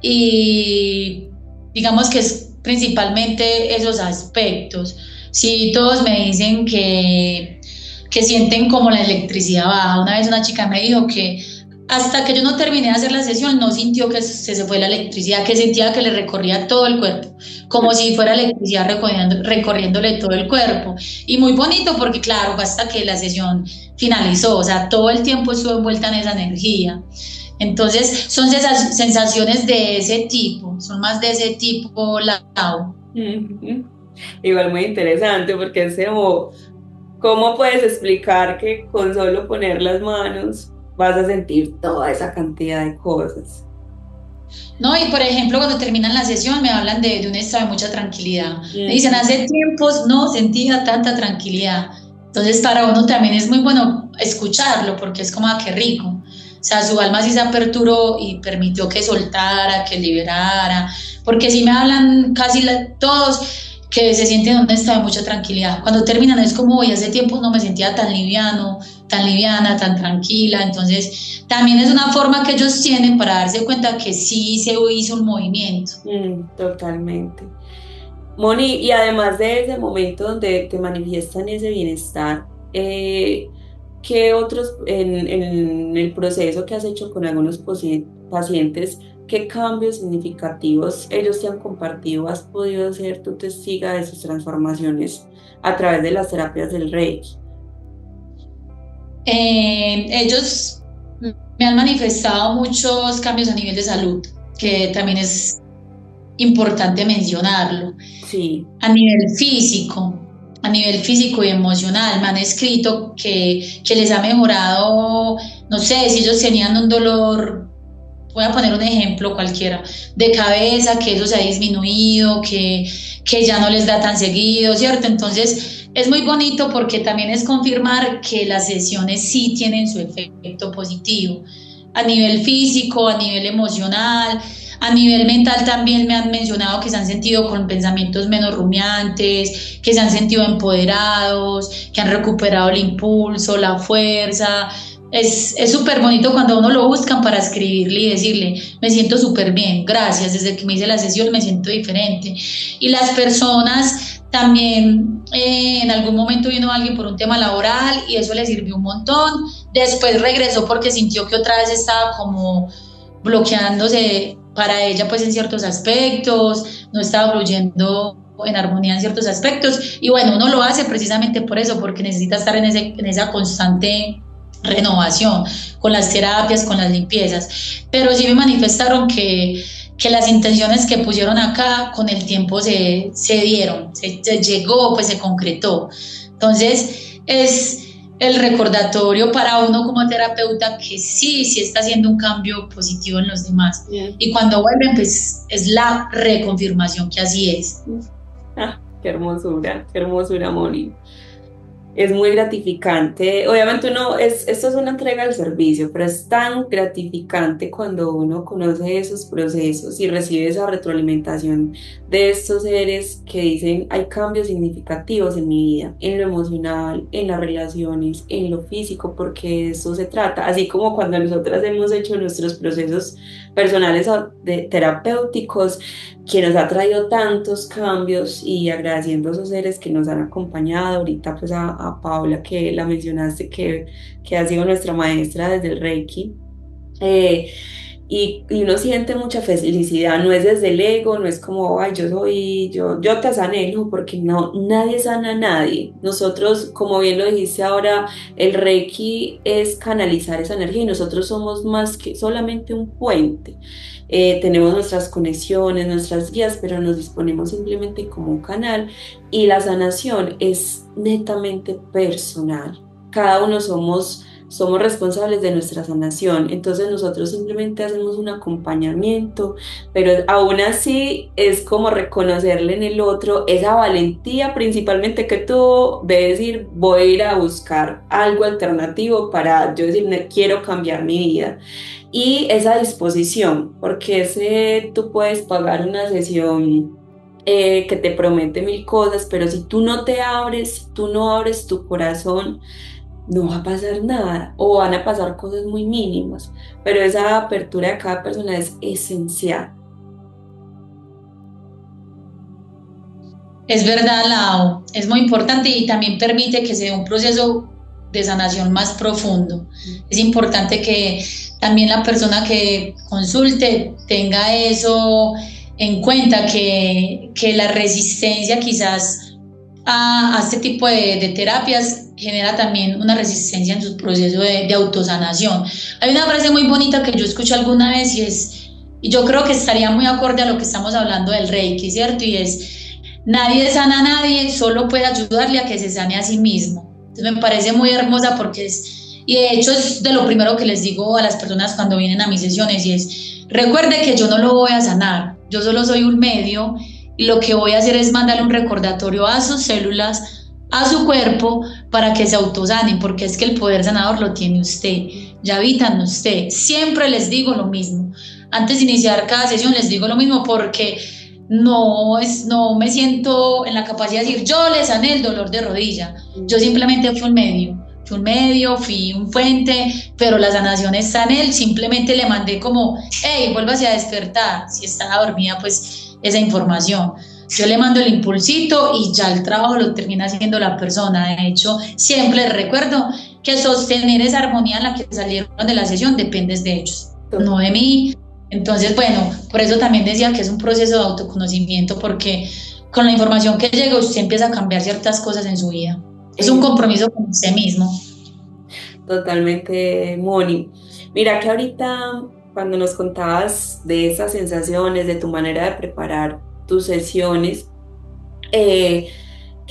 y digamos que es principalmente esos aspectos. Si todos me dicen que sienten como la electricidad baja. Una vez una chica me dijo que hasta que yo no terminé de hacer la sesión no sintió que se fue la electricidad, que sentía que le recorría todo el cuerpo, como si fuera electricidad recorriéndole todo el cuerpo. Y muy bonito porque claro, hasta que la sesión finalizó, o sea, todo el tiempo estuvo envuelta en esa energía. Entonces, son sensaciones de ese tipo, son más de ese tipo, Lau. Ujú. Igual muy interesante porque es como, ¿cómo puedes explicar que con solo poner las manos vas a sentir toda esa cantidad de cosas? No, y por ejemplo, cuando terminan la sesión me hablan de un estado de mucha tranquilidad. Me dicen, Ujú. hace tiempos no sentía tanta tranquilidad. Entonces, para uno también es muy bueno escucharlo, porque es como, qué rico. O sea, su alma sí se aperturó y permitió que soltara, que liberara, porque sí me hablan todos que se sienten en un estado de mucha tranquilidad. Cuando terminan es como, hoy hace tiempo no me sentía tan liviano, tan liviana, tan tranquila. Entonces, también es una forma que ellos tienen para darse cuenta que sí se hizo un movimiento. Totalmente. Moni, y además de ese momento donde te manifiestan ese bienestar, ¿qué otros en el proceso que has hecho con algunos pacientes, qué cambios significativos ellos te han compartido, has podido ser tu testiga de sus transformaciones a través de las terapias del Reiki? Ellos me han manifestado muchos cambios a nivel de salud, que Mm. también es importante mencionarlo. Sí. A nivel físico y emocional, me han escrito que les ha mejorado, no sé, si ellos tenían un dolor, voy a poner un ejemplo cualquiera, de cabeza, que eso se ha disminuido, que ya no les da tan seguido, ¿cierto? Entonces es muy bonito porque también es confirmar que las sesiones sí tienen su efecto positivo a nivel físico, a nivel emocional, a nivel mental también me han mencionado que se han sentido con pensamientos menos rumiantes, que se han sentido empoderados, que han recuperado el impulso, la fuerza. Es súper bonito cuando uno lo buscan para escribirle y decirle, me siento súper bien, gracias, desde que me hice la sesión me siento diferente. Y las personas también, en algún momento vino alguien por un tema laboral y eso le sirvió un montón. Después regresó porque sintió que otra vez estaba como bloqueándose para ella pues en ciertos aspectos, no estaba fluyendo en armonía en ciertos aspectos, y bueno, uno lo hace precisamente por eso, porque necesita estar en esa constante renovación, con las terapias, con las limpiezas, pero sí me manifestaron que las intenciones que pusieron acá con el tiempo se dieron, se llegó, pues se concretó. Entonces es el recordatorio para uno como terapeuta que sí está haciendo un cambio positivo en los demás. Yeah. Y cuando vuelven, pues es la reconfirmación que así es. Qué hermosura, Moni. Es muy gratificante. Obviamente esto es una entrega al servicio, pero es tan gratificante cuando uno conoce esos procesos y recibe esa retroalimentación de estos seres que dicen, hay cambios significativos en mi vida, en lo emocional, en las relaciones, en lo físico, porque de eso se trata. Así como cuando nosotras hemos hecho nuestros procesos personales terapéuticos, que nos ha traído tantos cambios, y agradeciendo a esos seres que nos han acompañado, ahorita pues a Paula, que la mencionaste, que ha sido nuestra maestra desde el Reiki. Y uno siente mucha felicidad, no es desde el ego, no es como, ay, yo te sané, no, porque no, nadie sana a nadie. Nosotros, como bien lo dijiste ahora, el Reiki es canalizar esa energía y nosotros somos más que solamente un puente. Tenemos nuestras conexiones, nuestras guías, pero nos disponemos simplemente como un canal, y la sanación es netamente personal. Cada uno somos responsables de nuestra sanación, entonces nosotros simplemente hacemos un acompañamiento, pero aún así es como reconocerle en el otro esa valentía principalmente que tuvo de decir, voy a ir a buscar algo alternativo para yo decir, quiero cambiar mi vida. Y esa disposición, porque tú puedes pagar una sesión que te promete mil cosas, pero si tú no te abres, si tú no abres tu corazón, no va a pasar nada, o van a pasar cosas muy mínimas, pero esa apertura de cada persona es esencial. Es verdad, Lau, es muy importante y también permite que se dé un proceso de sanación más profundo. Es importante que también la persona que consulte tenga eso en cuenta, que la resistencia quizás a este tipo de terapias genera también una resistencia en su proceso de autosanación. Hay una frase muy bonita que yo escuché alguna vez y yo creo que estaría muy acorde a lo que estamos hablando del Reiki, ¿cierto? Y es, nadie sana a nadie, solo puede ayudarle a que se sane a sí mismo. Entonces me parece muy hermosa porque y de hecho es de lo primero que les digo a las personas cuando vienen a mis sesiones, y es, recuerde que yo no lo voy a sanar, yo solo soy un medio, y lo que voy a hacer es mandarle un recordatorio a sus células, a su cuerpo, para que se autosanen, porque es que el poder sanador lo tiene usted, ya habita en usted. Siempre les digo lo mismo, antes de iniciar cada sesión les digo lo mismo, porque no me siento en la capacidad de decir, yo le sané el dolor de rodilla, yo simplemente fui un medio, fui un puente, pero la sanación está en él, simplemente le mandé como, hey, vuélvase a despertar, si estaba dormida, pues esa información. Yo le mando el impulsito y ya el trabajo lo termina haciendo la persona. De hecho, siempre les recuerdo que sostener esa armonía en la que salieron de la sesión depende de ellos, no de mí. Entonces, bueno, por eso también decía que es un proceso de autoconocimiento, porque con la información que llega usted empieza a cambiar ciertas cosas en su vida. Es un compromiso con usted mismo. Totalmente, Moni. Mira que ahorita cuando nos contabas de esas sensaciones, de tu manera de preparar tus sesiones, que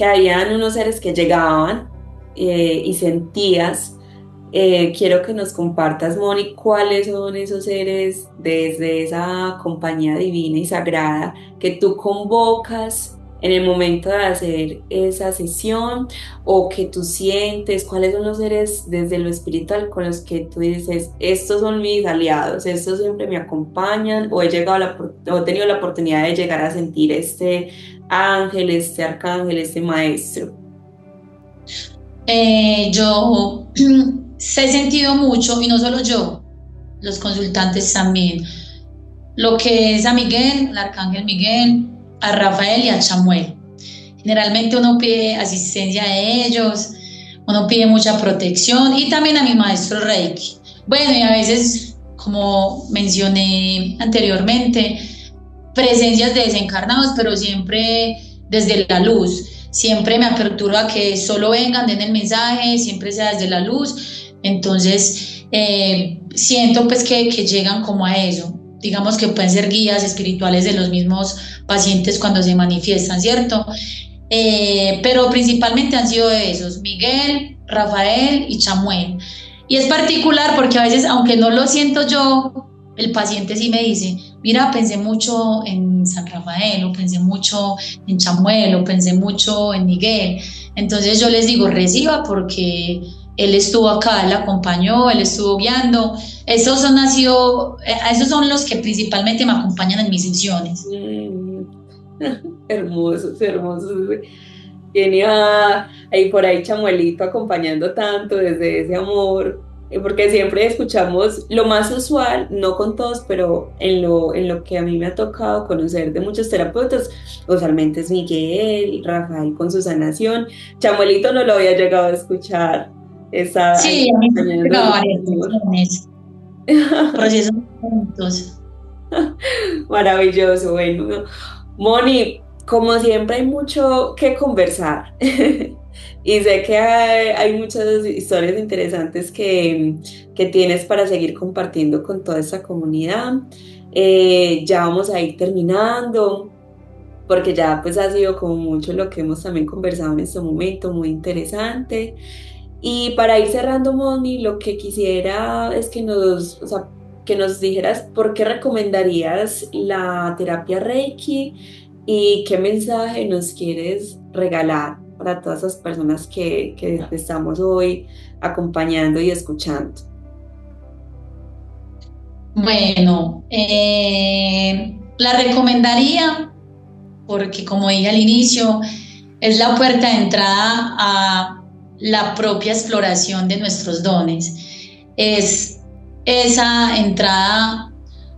habían unos seres que llegaban y sentías, quiero que nos compartas, Moni, cuáles son esos seres desde esa compañía divina y sagrada que tú convocas en el momento de hacer esa sesión, o que tú sientes, cuáles son los seres desde lo espiritual con los que tú dices, estos son mis aliados, estos siempre me acompañan, o he tenido la oportunidad de llegar a sentir este ángel, este arcángel, este maestro. Yo he sentido mucho, y no solo yo, los consultantes también, lo que es a Miguel, el arcángel Miguel, a Rafael y a Chamuel. Generalmente uno pide asistencia de ellos, uno pide mucha protección, y también a mi maestro Reiki. Bueno, y a veces, como mencioné anteriormente, presencias de desencarnados, pero siempre desde la luz. Siempre me aperturo a que solo vengan, den el mensaje, siempre sea desde la luz. Entonces, siento pues que llegan como a eso. Digamos que pueden ser guías espirituales de los mismos pacientes cuando se manifiestan, ¿cierto? Pero principalmente han sido esos, Miguel, Rafael y Chamuel. Y es particular porque a veces, aunque no lo siento yo, el paciente sí me dice, mira, pensé mucho en San Rafael, o pensé mucho en Chamuel, o pensé mucho en Miguel. Entonces yo les digo, reciba porque él estuvo acá, él acompañó, él estuvo guiando. Esos son los que principalmente me acompañan en mis sesiones. Hermosos, hermosos. Genial. Ahí por ahí Chamuelito acompañando tanto desde ese amor, porque siempre escuchamos lo más usual, no con todos, pero en lo que a mí me ha tocado conocer de muchos terapeutas, usualmente es Miguel, Rafael con su sanación. Chamuelito no lo había llegado a escuchar, está ahí Sí, a mí me han acompañando llegado desde varias ese amor. sesiones, procesos juntos. Maravilloso, bueno. Moni, como siempre hay mucho que conversar y sé que hay muchas historias interesantes que tienes para seguir compartiendo con toda esta comunidad. Ya vamos a ir terminando porque ya pues ha sido como mucho lo que hemos también conversado en este momento, muy interesante. Y para ir cerrando, Moni, lo que quisiera es que o sea, que nos dijeras por qué recomendarías la terapia Reiki y qué mensaje nos quieres regalar para todas esas personas que te estamos hoy acompañando y escuchando. Bueno, la recomendaría porque como dije al inicio, es la puerta de entrada a la propia exploración de nuestros dones. Es esa entrada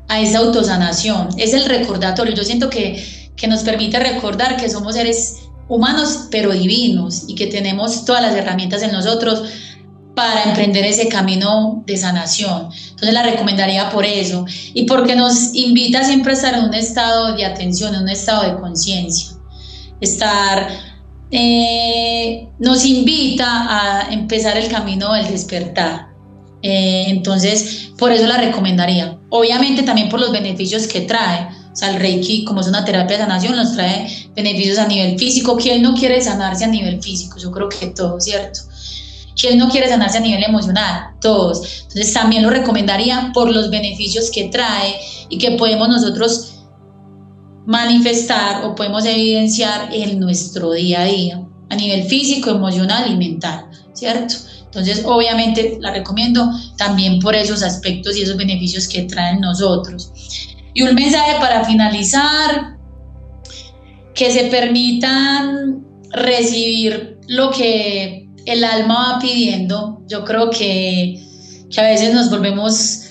a esa autosanación, es el recordatorio. Yo siento que nos permite recordar que somos seres humanos pero divinos y que tenemos todas las herramientas en nosotros para emprender ese camino de sanación. Entonces la recomendaría por eso y porque nos invita siempre a estar en un estado de atención, en un estado de conciencia. Estar, nos invita a empezar el camino del despertar. Entonces, por eso la recomendaría. Obviamente también por los beneficios que trae. O sea, el Reiki, como es una terapia de sanación, nos trae beneficios a nivel físico. ¿Quién no quiere sanarse a nivel físico? Yo creo que todo, ¿cierto? ¿Quién no quiere sanarse a nivel emocional? Todos. Entonces también lo recomendaría por los beneficios que trae y que podemos nosotros manifestar o podemos evidenciar en nuestro día a día, a nivel físico, emocional y mental, ¿cierto? Entonces, obviamente la recomiendo también por esos aspectos y esos beneficios que traen nosotros. Y un mensaje para finalizar, que se permitan recibir lo que el alma va pidiendo. Yo creo que a veces nos volvemos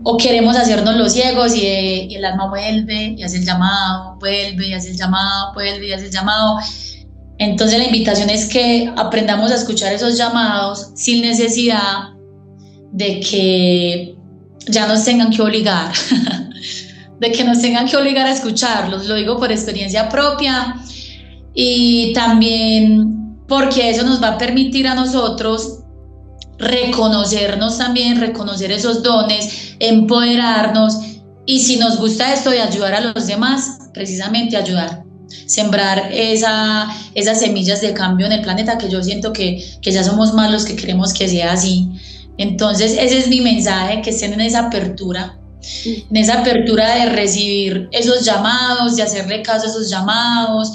o queremos hacernos los ciegos y el alma vuelve y hace el llamado, vuelve y hace el llamado, vuelve y hace el llamado. Entonces la invitación es que aprendamos a escuchar esos llamados sin necesidad de que ya nos tengan que obligar, de que nos tengan que obligar a escucharlos. Lo digo por experiencia propia y también porque eso nos va a permitir a nosotros reconocernos también, reconocer esos dones, empoderarnos y si nos gusta esto de ayudar a los demás, precisamente ayudar, sembrar esas semillas de cambio en el planeta que yo siento que ya somos más los que queremos que sea así. Entonces ese es mi mensaje, que estén en esa apertura de recibir esos llamados, de hacerle caso a esos llamados.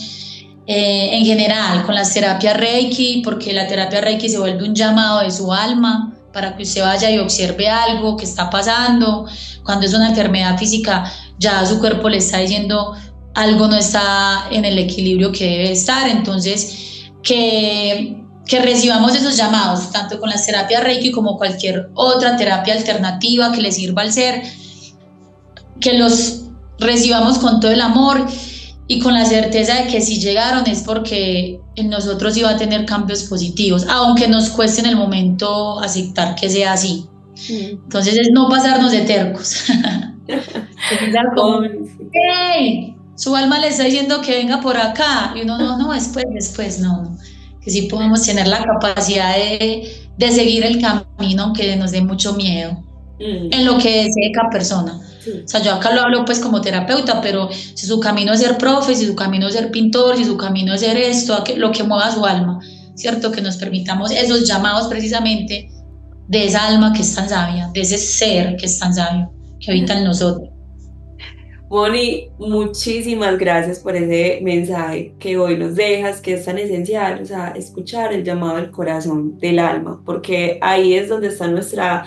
En general, con las terapias Reiki, porque la terapia Reiki se vuelve un llamado de su alma para que usted vaya y observe algo que está pasando. Cuando es una enfermedad física, ya su cuerpo le está diciendo algo no está en el equilibrio que debe estar. Entonces, que recibamos esos llamados, tanto con las terapias Reiki como cualquier otra terapia alternativa que le sirva al ser, que los recibamos con todo el amor y con la certeza de que si llegaron es porque en nosotros iba a tener cambios positivos, aunque nos cueste en el momento aceptar que sea así. Entonces es no pasarnos de tercos. Como, hey, su alma le está diciendo que venga por acá, y uno, no, no, después, no, no, que sí podemos tener la capacidad de seguir el camino, aunque nos dé mucho miedo, Mm, en lo que desee cada persona. O sí. sea, yo acá lo hablo pues como terapeuta, pero si su camino es ser profe, si su camino es ser pintor, si su camino es ser esto, lo que mueva su alma, ¿cierto? Que nos permitamos esos llamados precisamente de esa alma que es tan sabia, de ese ser que es tan sabio, que habita en nosotros. Moni, muchísimas gracias por ese mensaje que hoy nos dejas, que es tan esencial, o sea, escuchar el llamado del corazón, del alma, porque ahí es donde está nuestra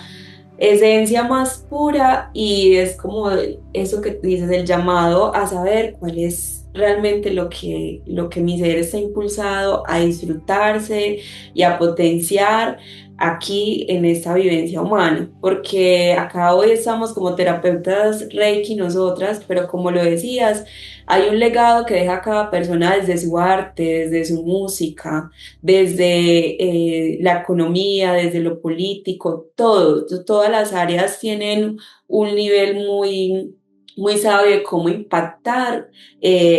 esencia más pura y es como eso que dices, el llamado a saber cuál es realmente lo que mi ser está impulsado a disfrutarse y a potenciar aquí en esta vivencia humana, porque acá hoy estamos como terapeutas Reiki nosotras, pero como lo decías, hay un legado que deja cada persona desde su arte, desde su música, desde la economía, desde lo político, todas las áreas tienen un nivel muy sabio de cómo impactar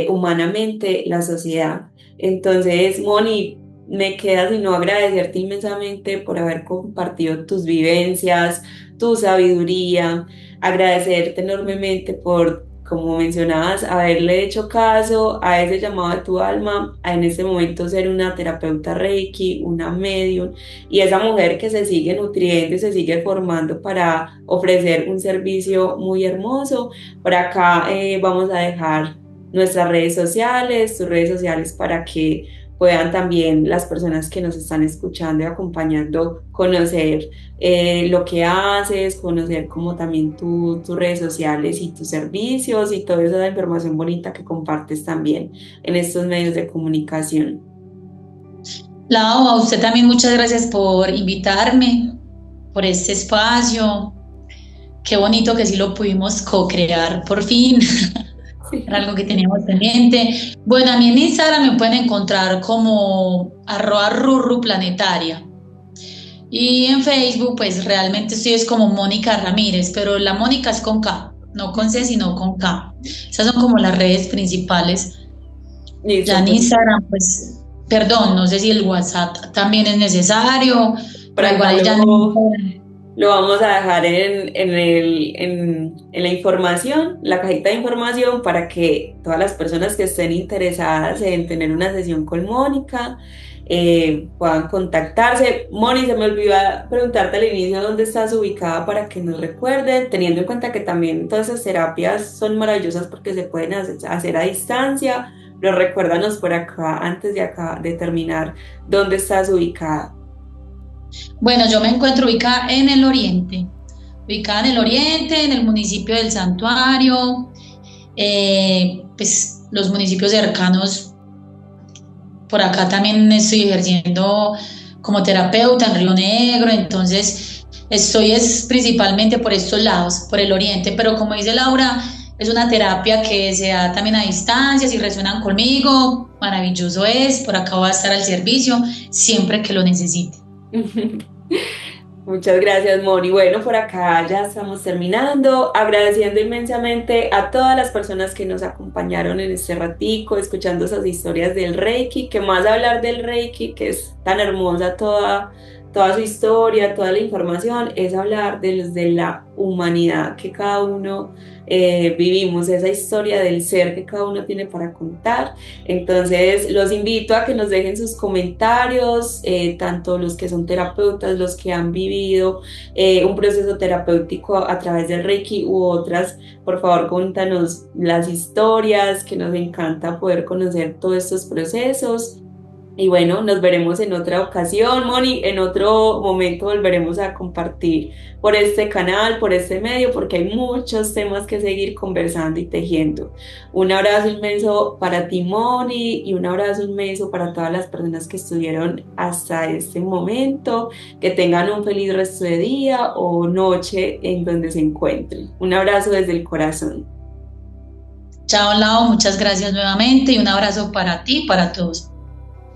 humanamente la sociedad. Entonces, Moni, me queda sino agradecerte inmensamente por haber compartido tus vivencias, tu sabiduría, agradecerte enormemente por, como mencionabas, haberle hecho caso a ese llamado de tu alma, a en este momento ser una terapeuta Reiki, una medium y esa mujer que se sigue nutriendo y se sigue formando para ofrecer un servicio muy hermoso. Por acá vamos a dejar nuestras redes sociales, tus redes sociales para que puedan también las personas que nos están escuchando y acompañando conocer lo que haces, conocer como también tus redes sociales y tus servicios y toda esa información bonita que compartes también en estos medios de comunicación. Lau, a usted también muchas gracias por invitarme, por este espacio. Qué bonito que sí lo pudimos co-crear por fin. Era Sí. algo que teníamos pendiente. Bueno, a mí en Instagram me pueden encontrar como @rurruplanetaria. Y en Facebook, pues realmente estoy es como Mónica Ramírez, pero la Mónica es con K, no con C, sino con K. Esas son como las redes principales. Ya Listo, en pues Instagram, pues, perdón, no sé si el WhatsApp también es necesario, por pero igual acá ahí ya en Instagram. lo vamos a dejar en la información, la cajita de información, para que todas las personas que estén interesadas en tener una sesión con Mónica puedan contactarse. Moni, se me olvidó preguntarte al inicio dónde estás ubicada para que nos recuerden, teniendo en cuenta que también todas esas terapias son maravillosas porque se pueden hacer a distancia. Pero recuérdanos por acá, antes de acá de terminar, dónde estás ubicada. Bueno, yo me encuentro ubicada en el oriente, en el municipio del Santuario, pues los municipios cercanos, por acá también estoy ejerciendo como terapeuta en Río Negro, entonces estoy es principalmente por estos lados, por el oriente, pero como dice Laura, es una terapia que se da también a distancia, si resuenan conmigo, maravilloso es, por acá voy a estar al servicio siempre que lo necesite. Muchas gracias, Moni. Bueno, por acá ya estamos terminando, agradeciendo inmensamente a todas las personas que nos acompañaron en este ratico, escuchando esas historias del Reiki, que más hablar del Reiki, que es tan hermosa toda su historia, toda la información, es hablar de la humanidad que cada uno vivimos, esa historia del ser que cada uno tiene para contar. Entonces, los invito a que nos dejen sus comentarios, tanto los que son terapeutas, los que han vivido un proceso terapéutico a través del Reiki u otras. Por favor, cuéntanos las historias, que nos encanta poder conocer todos estos procesos. Y bueno, nos veremos en otra ocasión, Moni. En otro momento volveremos a compartir por este canal, por este medio, porque hay muchos temas que seguir conversando y tejiendo. Un abrazo inmenso para ti, Moni, y un abrazo inmenso para todas las personas que estuvieron hasta este momento. Que tengan un feliz resto de día o noche en donde se encuentren. Un abrazo desde el corazón. Chao, Lau, muchas gracias nuevamente y un abrazo para ti y para todos.